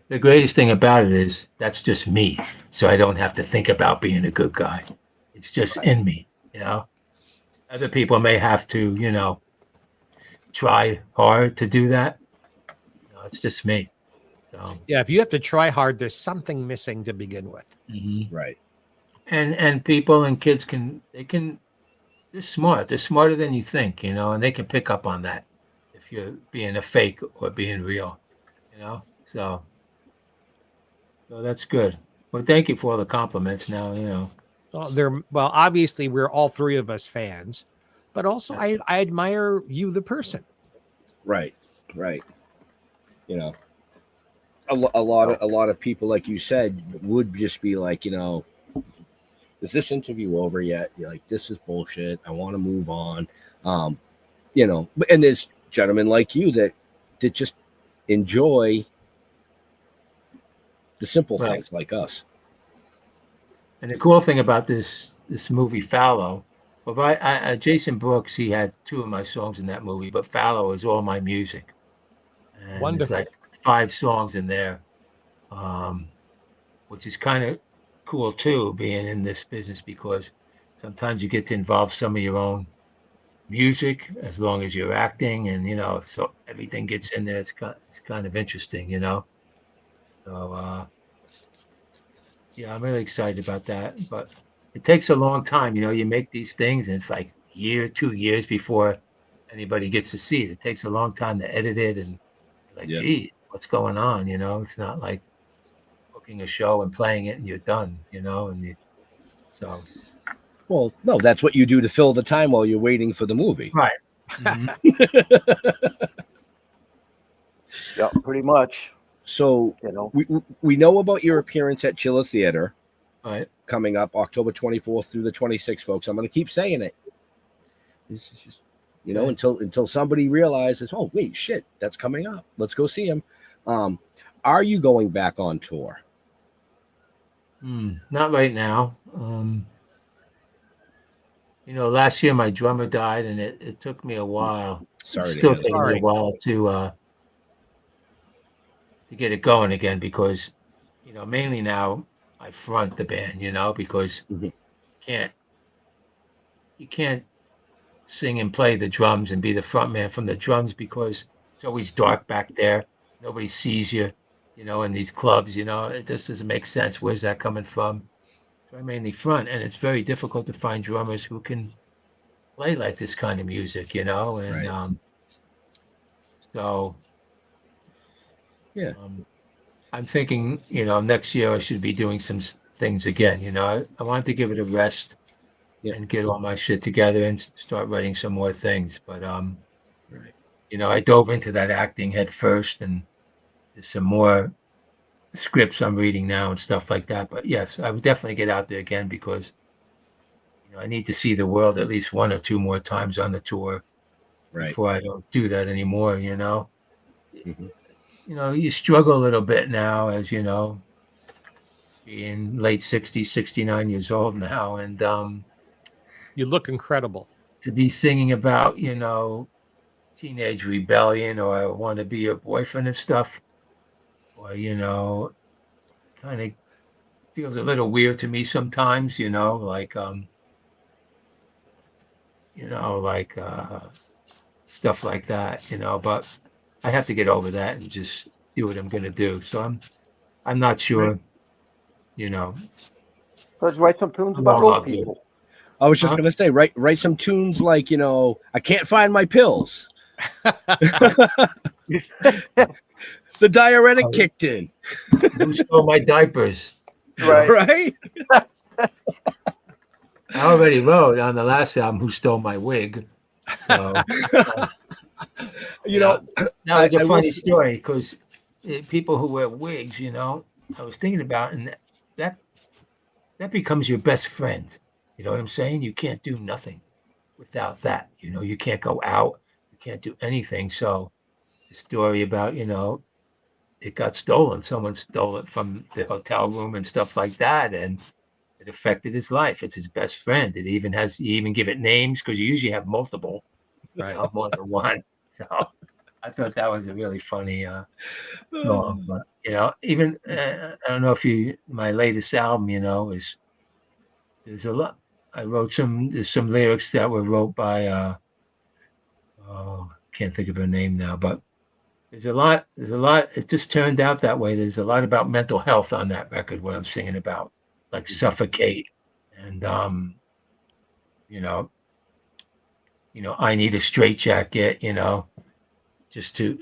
The greatest thing about it is that's just me. So I don't have to think about being a good guy. It's just in me. Other people may have to, try hard to do that. It's just me. So, Yeah, if you have to try hard, there's something missing to begin with. Right. and people and kids they're smart. They're smarter than you think, and they can pick up on that if you're being a fake or being real, you know. So that's good. Well, thank you for all the compliments. Now. Well, obviously, we're all three of us fans, but also I admire you, the person. Right. Right. You know, a lot of people, like you said, would just be like, is this interview over yet? You're like, this is bullshit. I want to move on. And there's gentlemen like you that just enjoy the simple Right. things like us. And the cool thing about this movie Fallow, well, Jason Brooks, he had 2 of my songs in that movie, but Fallow is all my music, and there's Wonderful. like 5 songs in there, um, which is kind of cool too, being in this business, because sometimes you get to involve some of your own music as long as you're acting, and so everything gets in there. It's kind of interesting. So yeah, I'm really excited about that, but it takes a long time. You make these things, and it's like a year, 2 years before anybody gets to see it. It takes a long time to edit it, and you're like, Yeah. gee, what's going on? It's not like booking a show and playing it and you're done. So Well, no, that's what you do to fill the time while you're waiting for the movie. right. Mhm. Yeah, pretty much. So we know about your appearance at Chiller Theater Right. coming up October 24th through the 26th, folks. I'm going to keep saying it. This is just, until somebody realizes, oh, wait, shit, that's coming up. Let's go see him. Are you going back on tour? Not right now. Last year my drummer died, and it took me a while. Sorry It's to still hear that. taking me a while to get it going again, because mainly now I front the band, because Mhm. you can't sing and play the drums and be the front man from the drums, because it's always dark back there. Nobody sees you, in these clubs. It just doesn't make sense. Where's that coming from? So I mainly front, and it's very difficult to find drummers who can play like this kind of music, you know, and Right. so Yeah. I'm thinking, you know, next year I should be doing some things again. You know, I wanted to give it a rest Yeah. and get all my shit together and start writing some more things. But Right. you know, I dove into that acting head first, and there's some more scripts I'm reading now and stuff like that. But yes, I would definitely get out there again because you know I need to see the world at least one or two more times on the tour Right. before I don't do that anymore. You know, Mhm. you know, you struggle a little bit now, as you know, being late 60s, 69 years old now, and You look incredible. to be singing about, you know, teenage rebellion or I want to be your boyfriend and stuff, or, you know, kind of feels a little weird to me sometimes, you know, like stuff like that, you know, but I have to get over that and just do what I'm going to do. So I'm not Right. sure, you know, Let's write some tunes how about long I'll old do it. people. I was just Huh? gonna say, write some tunes like, you know, I can't find my pills. The diuretic Oh, kicked in. who stole my diapers? You Right. know, Right? I already wrote on the last album who stole my wig. So, You you know, know, that was a I will funny story because people who wear wigs, you know, I was thinking about, and that that becomes your best friend. You know what I'm saying? You can't do nothing without that. You know, you can't go out, you can't do anything. So the story about, you know, it got stolen. Someone stole it from the hotel room and stuff like that, and it affected his life. It's his best friend. You even give it names because you usually have multiple, you Right. know, more than one. So I thought that was a really funny song. But you know, even I don't know if my latest album, you know, is there's a lot. There's some lyrics that were wrote by oh, can't think of her name now, but there's a lot. It just turned out that way. There's a lot about mental health on that record. What I'm singing about, like suffocate, and you know, I need a straitjacket, you know, just to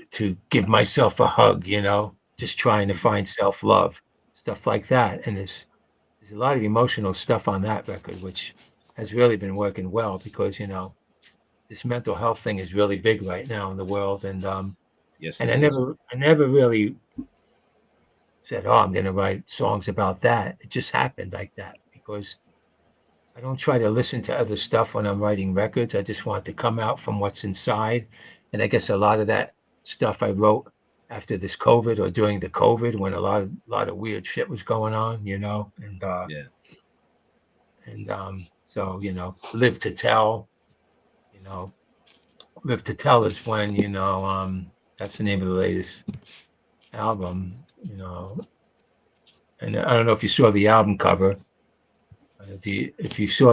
give myself a hug, you know, just trying to find self love, stuff like that. And there's a lot of emotional stuff on that record, which has really been working well because you know this mental health thing is really big right now in the world, yes, and it is. I never really said, oh, I'm going to write songs about that. It just happened like that because I don't try to listen to other stuff when I'm writing records. I just want to come out from what's inside. And I guess a lot of that stuff I wrote after this COVID or during the COVID when a lot of weird shit was going on, you know, Yeah. so, you know, live to tell, you know, live to tell is when, you know, that's the name of the latest album, you know, and I don't know if you saw the album cover. If you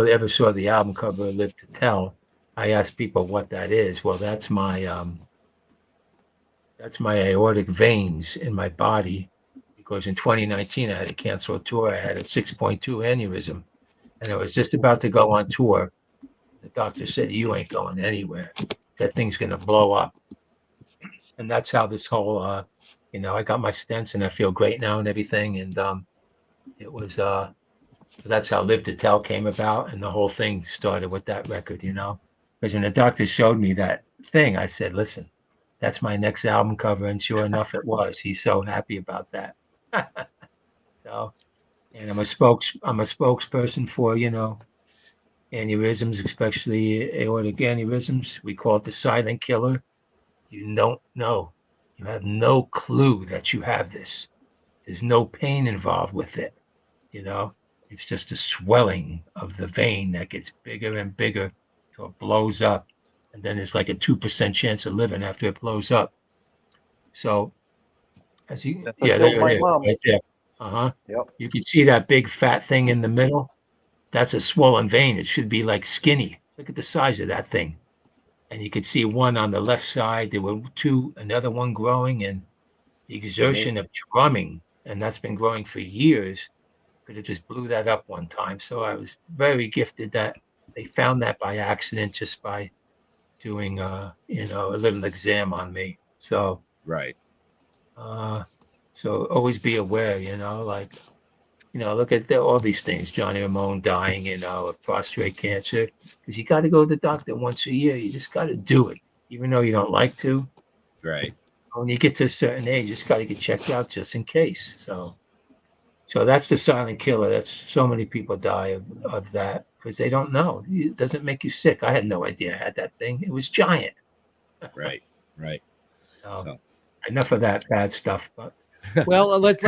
ever saw the album cover, Live to Tell, I asked people what that is. Well, that's my aortic veins in my body because in 2019 I had to cancel a tour. I had a 6.2 aneurysm, and I was just about to go on tour. The doctor said, "You ain't going anywhere. That thing's gonna blow up." And that's how this whole, you know, I got my stents and I feel great now and everything. And it was that's how Live to Tell came about, and the whole thing started with that record, you know. Because when the doctor showed me that thing, I said, "Listen, that's my next album cover," and sure enough, it was. He's so happy about that. So, and I'm a spokesperson for, you know, aneurysms, especially aortic aneurysms. We call it the silent killer. You don't know. You have no clue that you have this. There's no pain involved with it, you know. It's just a swelling of the vein that gets bigger and bigger till it blows up. And then there's like a 2% chance of living after it blows up. So, That's what yeah, killed there my it is, mom. right there. Uh-huh. Yep. You can see that big fat thing in the middle. That's a swollen vein. It should be like skinny. Look at the size of that thing. And you could see one on the left side. There were two, another one growing, and the exertion of drumming, and that's been growing for years. But it just blew that up one time. So I was very gifted that they found that by accident just by doing a little exam on me. So Right. so always be aware, like look at all these things. Johnny Ramone dying, of prostate cancer, because you got to go to the doctor once a year. You just got to do it, even though you don't like to. Right. When you get to a certain age, you just got to get checked out just in case. So that's the silent killer. That's so many people die of that because they don't know. It doesn't make you sick. I had no idea I had that thing. It was giant. Right. Right. So, enough of that bad stuff. But Well, let's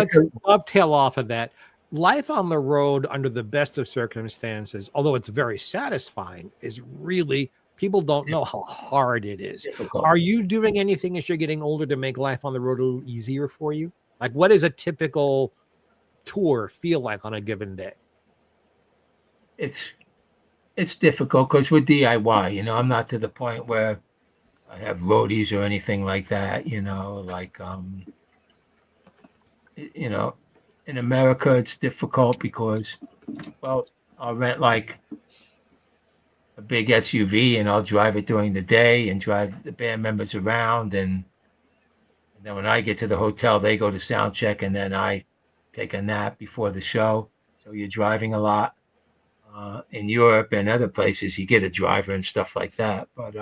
dovetail off of that. Life on the road under the best of circumstances, although it's very satisfying, is really, people don't know how hard it is. difficult. Are you doing anything as you're getting older to make life on the road a little easier for you? Like, what does a typical tour feel like on a given day? It's difficult because we're DIY. I'm not to the point where I have roadies or anything like that. Like in America, it's difficult because, well, I'll rent like a big SUV and I'll drive it during the day and drive the band members around. And then when I get to the hotel, they go to sound check and then I take a nap before the show. So you're driving a lot. In Europe and other places, you get a driver and stuff like that. But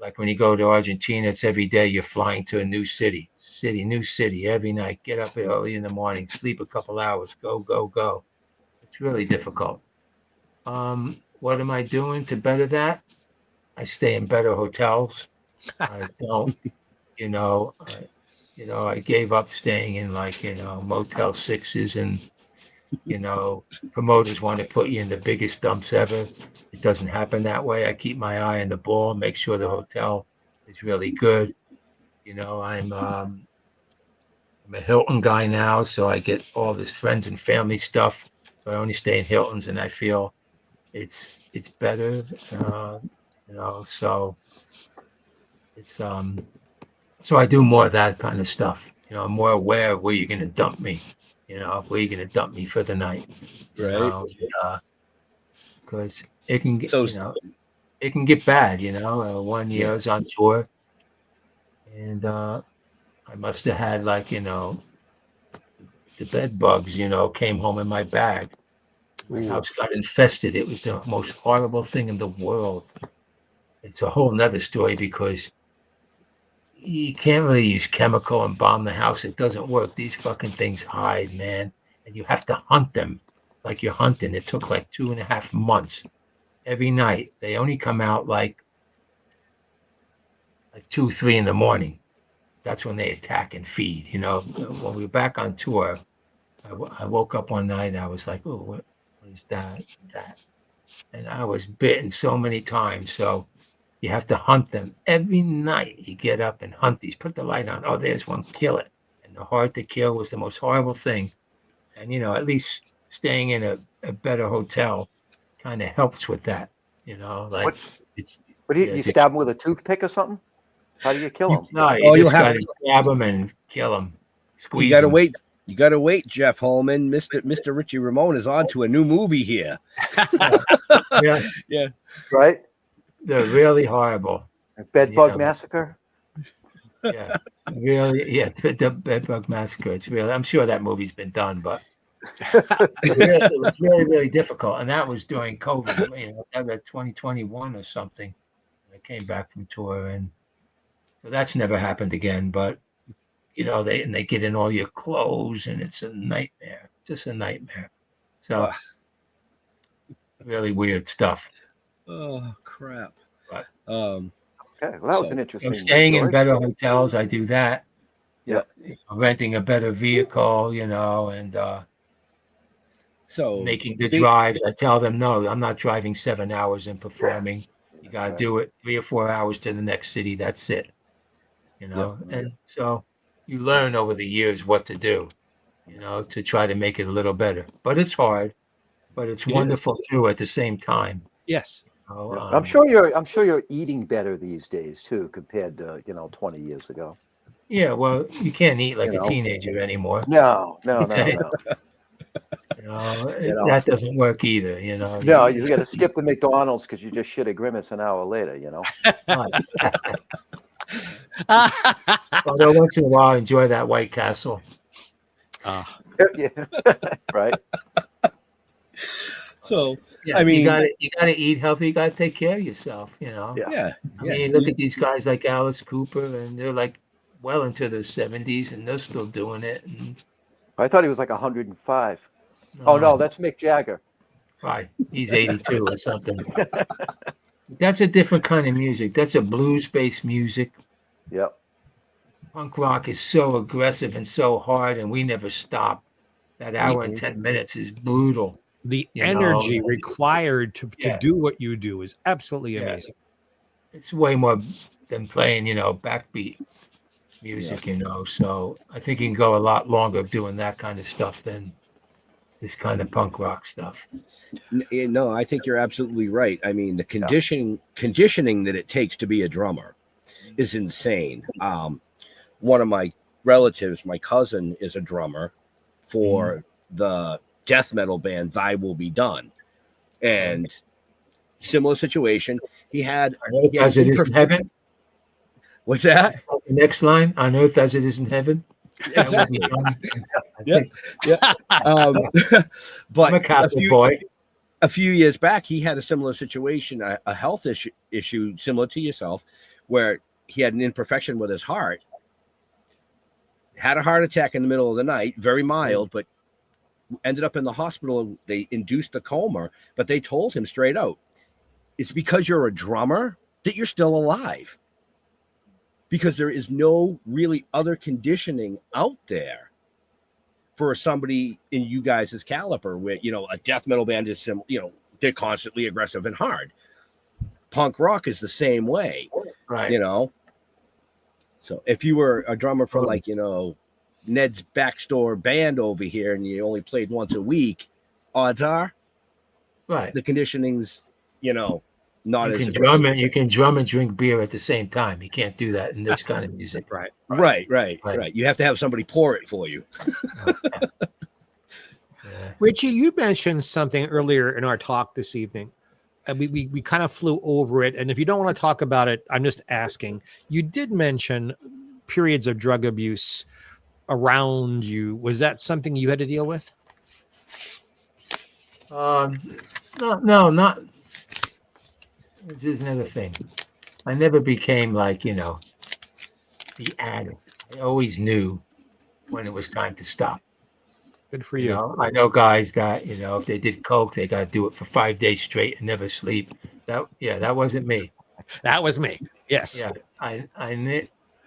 like when you go to Argentina, it's every day you're flying to a new city every night. Get up early in the morning, sleep a couple hours, go. It's really difficult. What am I doing to better that? I stay in better hotels. I don't, I gave up staying in like, Motel 6s and, promoters want to put you in the biggest dumps ever. It doesn't happen that way. I keep my eye on the ball, make sure the hotel is really good. I'm a Hilton guy now, so I get all this friends and family stuff. So I only stay in Hiltons, and I feel it's better. So it's so I do more of that kind of stuff. I'm more aware of where you're going to dump me. Where you're going to dump me for the night. Right. Because it can get, So- it can get bad. 1 year I was on tour, and I must have had like, the bed bugs, came home in my bag. My house got infested. It was the most horrible thing in the world. It's a whole nother story because you can't really use chemical and bomb the house. It doesn't work. These fucking things hide, man. And you have to hunt them like you're hunting. It took like 2.5 months every night. They only come out like 2, 3 in the morning. That's when they attack and feed. When we were back on tour, I woke up one night and I was like, oh, what is that? And I was bitten so many times. So you have to hunt them every night. You get up and hunt these. Put the light on. Oh, there's one. Kill it. And the hard to kill was the most horrible thing. And, at least staying in a better hotel kind of helps with that. Like. What do you stab them with a toothpick or something? How do you kill them? No, Oh, you you'll just got to grab them and kill them. Squeeze You gotta them. wait. You gotta wait, Jeff Holman. Mr. Richie Ramone is on to a new movie here. Yeah. Yeah. Right? They're really horrible. Bed bug massacre. Yeah, really. Yeah, the Bed Bug Massacre. It's really. I'm sure that movie's been done, but it was really, really difficult. And that was during COVID. That 2021 or something. I came back from tour, and so that's never happened again. But they get in all your clothes, and it's a nightmare. Just a nightmare. So really weird stuff. Oh crap. But Okay, well, that was an interesting staying story. in better hotels, I do that. Yeah. Renting a better vehicle, and So making the drives. I tell them, no, I'm not driving 7 hours and performing. You got to do it 3 or 4 hours to the next city. That's it. And so you learn over the years what to do, to try to make it a little better. But it's hard, but it's wonderful too at the same time. Yes. I'm sure you're eating better these days too, compared to 20 years ago. Yeah, well, you can't eat like a teenager anymore. No. That doesn't work either. You know. No, you got to skip the McDonald's because you just shit a grimace an hour later. You know. Although once in a while, enjoy that White Castle. Yeah. Right. So Yeah, I mean, you gotta eat healthy. You gotta take care of yourself. You know. Yeah. I mean, look at these guys like Alice Cooper, and they're like well into their 70s, and they're still doing it. And, I thought he was like 105. Oh no, that's Mick Jagger. right, he's 82 or something. That's a different kind of music. That's a blues-based music. Yep. Punk rock is so aggressive and so hard, and we never stop. That hour and 10 minutes is brutal. The You energy know, required to do what you do is absolutely amazing. It's way more than playing, backbeat music, So I think you can go a lot longer doing that kind of stuff than this kind of punk rock stuff. No, I think you're absolutely right. I mean, the conditioning that it takes to be a drummer is insane. One of my relatives, my cousin, is a drummer for the death metal band Thy Will Be Done, and similar situation. He had As It Is in Heaven. What's that? The next line, on earth as it is in heaven. Exactly. Yeah. But I'm a Catholic boy. A few years back, he had a similar situation, a health issue similar to yourself, where he had an imperfection with his heart, had a heart attack in the middle of the night, very mild, but ended up in the hospital. They induced a coma, but they told him straight out, it's because you're a drummer that you're still alive. Because there is no really other conditioning out there for somebody in you guys' caliber, where, a death metal band is they're constantly aggressive and hard. Punk rock is the same way, right? So if you were a drummer for Ned's backstore band over here and you only played once a week, odds are, right, the conditioning's, not you as can drum and you can drum and drink beer at the same time. You can't do that in this kind of music. Right. You have to have somebody pour it for you. Richie, you mentioned something earlier in our talk this evening, and we kind of flew over it. And if you don't want to talk about it, I'm just asking. You did mention periods of drug abuse around you. Was that something you had to deal with? No, not. This is another thing. I never became like, the addict. I always knew when it was time to stop. Good for you. I know guys that, if they did coke, they got to do it for 5 days straight and never sleep. That wasn't me. That was me. Yes. Yeah. I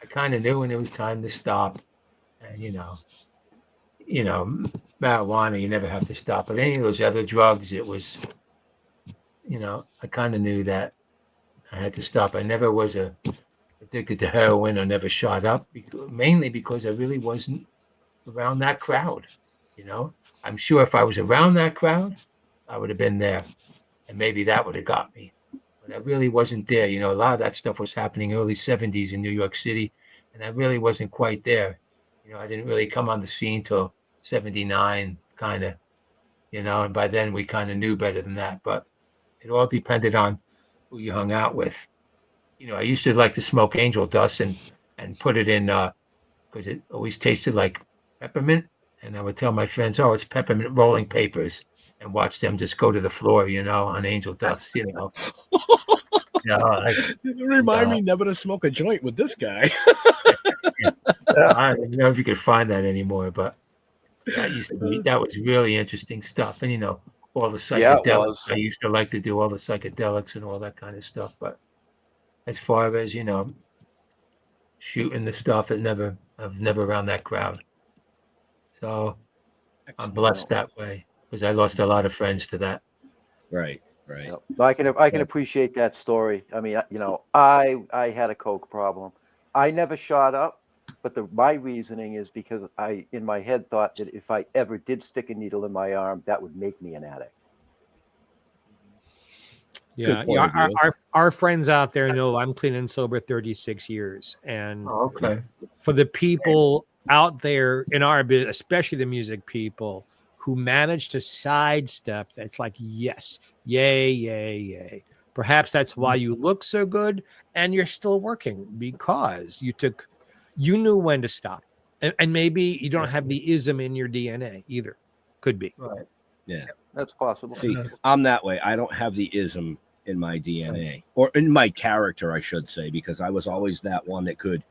kind of knew when it was time to stop. And, marijuana, you never have to stop. But any of those other drugs, it was, I kind of knew that I had to stop. I never was addicted to heroin or never shot up, mainly because I really wasn't around that crowd. I'm sure if I was around that crowd, I would have been there, and maybe that would have got me. But I really wasn't there. A lot of that stuff was happening early 70s in New York City, and I really wasn't quite there. I didn't really come on the scene till 79, kind of, and by then we kind of knew better than that. But it all depended on who you hung out with. I used to like to smoke angel dust and put it in, because it always tasted like peppermint. And I would tell my friends, oh, it's peppermint rolling papers, and watch them just go to the floor, on angel dust, Remind me never to smoke a joint with this guy. I don't know if you could find that anymore, but that was really interesting stuff. And, all the psychedelics. I used to like to do all the psychedelics and all that kind of stuff. But as far as, shooting the stuff, I was never around that crowd. So I'm blessed that way because I lost a lot of friends to that. Right. Yep. I can appreciate that story. I mean, I had a coke problem. I never shot up, but my reasoning is because I, in my head, thought that if I ever did stick a needle in my arm, that would make me an addict. Yeah. Our friends out there know I'm clean and sober 36 years. And okay. For the people out there in our business, especially the music people who manage to sidestep. That's like, yes, yay, yay, yay. Perhaps that's why you look so good and you're still working, because you knew when to stop. And maybe you don't have the ism in your DNA either. Could be. Right. Yeah. That's possible. See, I'm that way. I don't have the ism in my DNA, or in my character, I should say, because I was always that one that could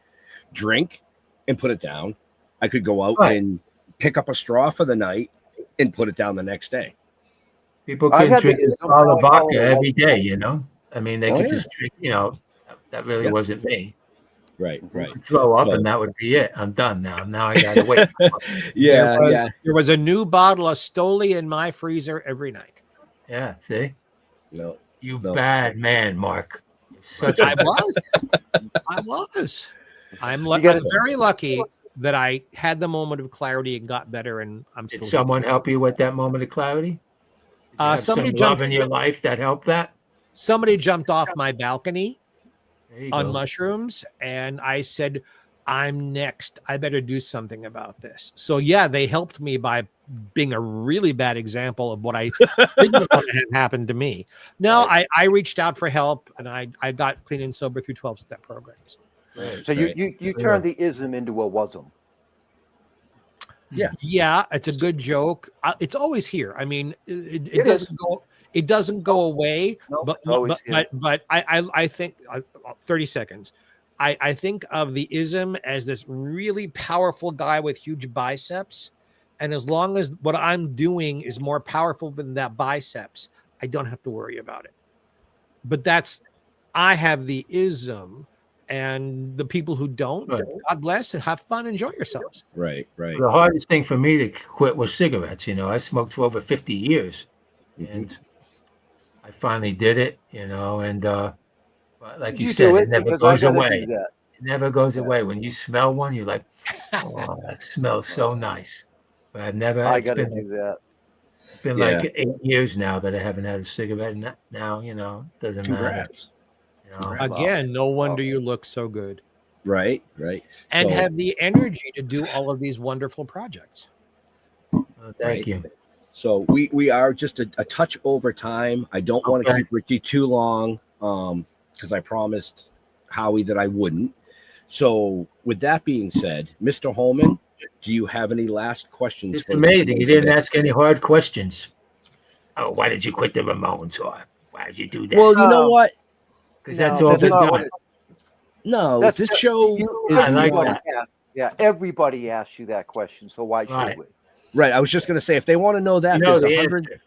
drink and put it down. I could go out and pick up a straw for the night and put it down the next day. People I can had drink the- all the I vodka follow- every day, you know? I mean, they Oh, could yeah. just drink, you know, that really Yeah. wasn't me. Right. Throw up So- and that would be it. I'm done now. Now I gotta wait. Yeah, There was a new bottle of Stoli in my freezer every night. Yeah, see? No. You No. bad man, Mark. Such I a was. I'm You gotta- very lucky that I had the moment of clarity and got better, and I'm Did still. someone help you with that moment of clarity? Did you have Somebody some jumped love in your life that helped that? Somebody jumped off my balcony There you on go. mushrooms, and I said, I'm next. I better do something about this. So yeah, they helped me by being a really bad example of what I didn't want to have happen to me. No, I reached out for help, and I got clean and sober through 12-step programs. So you turned the ism into a wasm. Yeah, it's a good joke. It's always here. I mean, it It doesn't is. go. It doesn't go away. No, but it's always here. I think 30 seconds. I think of the ism as this really powerful guy with huge biceps, and as long as what I'm doing is more powerful than that biceps, I don't have to worry about it. But I have the ism, and the people who don't, Right. God bless, and have fun, enjoy yourselves. Right. The hardest thing for me to quit was cigarettes. You know, I smoked for over 50 years, and I finally did it. You know, and but like you said, do it never because I goes gotta away. do that. It never goes away. When you smell one, you're like, "Oh, that smells so nice." But I've never. I It's got to been, do that. it's been Yeah. like 8 years now that I haven't had a cigarette, and now you know, it doesn't matter. Congrats. You know, Again, no wonder you look so good Right. and So- have the energy to do all of these wonderful projects. thank Right. you. So we are just a touch over time. I don't want to Okay. keep Richie too long, because I promised Howie that I wouldn't. So with that being said, Mr. Holman, do you have any last questions? It's for this amazing. You today? didn't ask any hard questions. Oh, why did you quit the Ramones? Or why did you do that? Well, you know what? Because that's No, all that's been not what done. it- No, That's this just- show is I like everybody that. asked- yeah, everybody asked you that question, so why should Right. we? right. I was just going to say, if they want to know that, You know there's the 100. answer.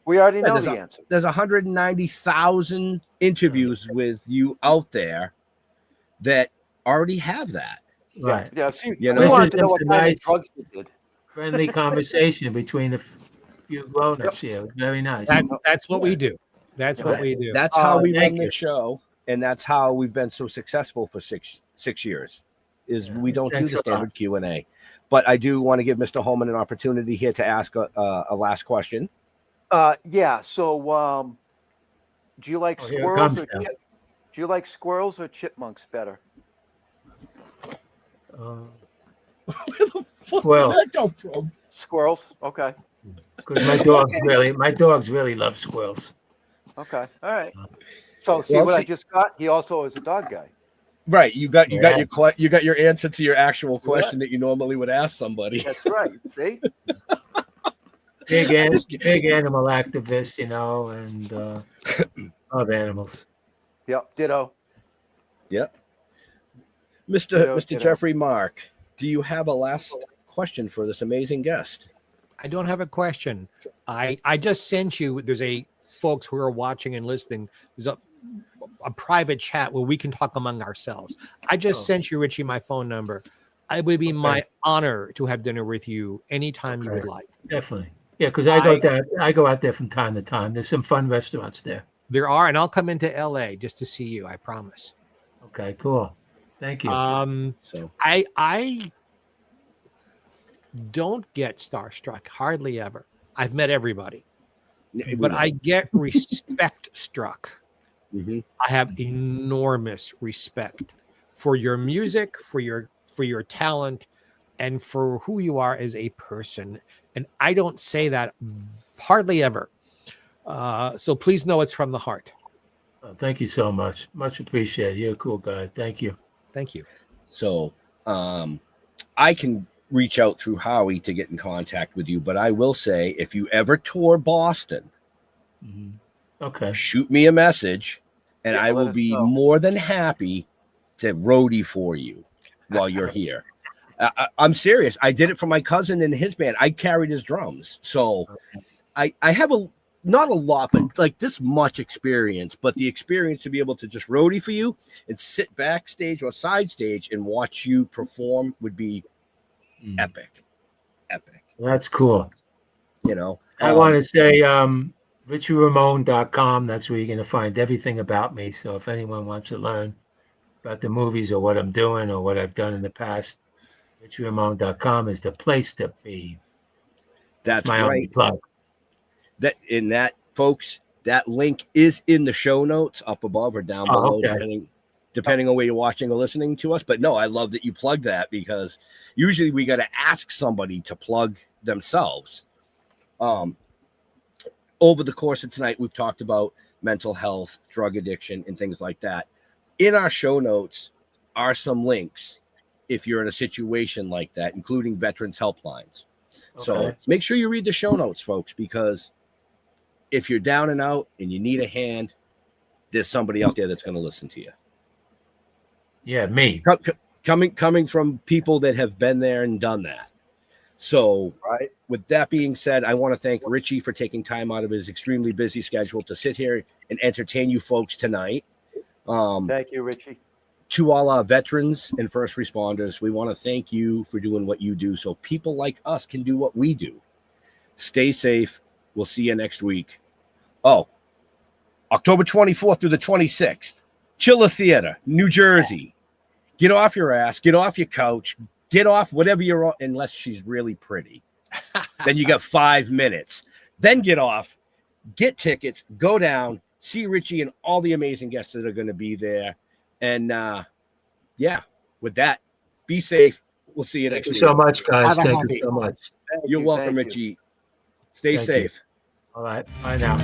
We already Yeah, know there's the a- answer. There's 190,000 interviews with you out there that already have that. Right. Yeah, see, You know, we this wanted is to know just what a kind nice- of drugs you did. Friendly conversation between a few grown-ups here. It was very nice. That's what we do. That's what we do. That's how we thank run you. the show, and that's how we've been so successful for six years. Is we don't do Thanks the a lot. standard Q&A. But I do want to give Mr. Holman an opportunity here to ask a last question. Yeah. So, do you like Oh, here it squirrels comes or now. do you like squirrels or chipmunks better? Where the fuck Well- did that come from? Squirrels. Okay. Because my dogs really love squirrels. Okay. All right. So see Well, what I see- just got? He also is a dog guy. Right, you got Yeah. you got your answer to your actual question that you normally would ask somebody. That's right. See? Big animal activist, you know, and love animals. Yep. Ditto. Yep. Ditto, Mr. ditto. Jeffrey Mark, do you have a last question for this amazing guest? I don't have a question. I just sent you. There's a folks who are watching and listening. There's a private chat where we can talk among ourselves. I just sent you, Richie, my phone number. It would be my honor to have dinner with you anytime you would like. Definitely. Yeah, because I go out there from time to time. There's some fun restaurants there. There are, and I'll come into LA just to see you. I promise. Okay, cool. Thank you. So I don't get starstruck hardly ever. I've met everybody, but I get respect struck. Mhm. I have enormous respect for your music, for your talent, and for who you are as a person. And I don't say that hardly ever. So please know it's from the heart. Oh, thank you so much. Much appreciated. You're a cool guy. Thank you. Thank you. So I can reach out through Howie to get in contact with you, but I will say if you ever tour Boston, Okay. shoot me a message and Yeah, I let will us be know. more than happy to roadie for you while you're here. I'm serious. I did it for my cousin and his band. I carried his drums. So I have not a lot, but like this much experience, but the experience to be able to just roadie for you and sit backstage or side stage and watch you perform would be epic. That's cool. You know, I want to say richieramone.com. That's where you're going to find everything about me. So if anyone wants to learn about the movies or what I'm doing or what I've done in the past, richieramone.com is the place to be. that's my only right. plug. That folks, that link is in the show notes up above or down below, depending on where you're watching or listening to us. But no, I love that you plugged that because usually we got to ask somebody to plug themselves. Over the course of tonight, we've talked about mental health, drug addiction, and things like that. In our show notes are some links if you're in a situation like that, including veterans helplines. So make sure you read the show notes, folks, because if you're down and out and you need a hand, there's somebody out there that's going to listen to you. Yeah, me. Coming from people that have been there and done that. So with that being said, I want to thank Richie for taking time out of his extremely busy schedule to sit here and entertain you folks tonight. Thank you, Richie. To all our veterans and first responders, we want to thank you for doing what you do so people like us can do what we do. Stay safe. We'll see you next week. Oh, October 24th through the 26th, Chilla Theater, New Jersey. Get off your ass. Get off your couch. Get off whatever you're on, unless she's really pretty. Then you got 5 minutes. Then get off, get tickets, go down, see Richie and all the amazing guests that are going to be there. And with that, be safe. We'll see you next week. Thank you so much, guys. Thank you so much. You're welcome, Richie. Stay safe. All right. Bye now.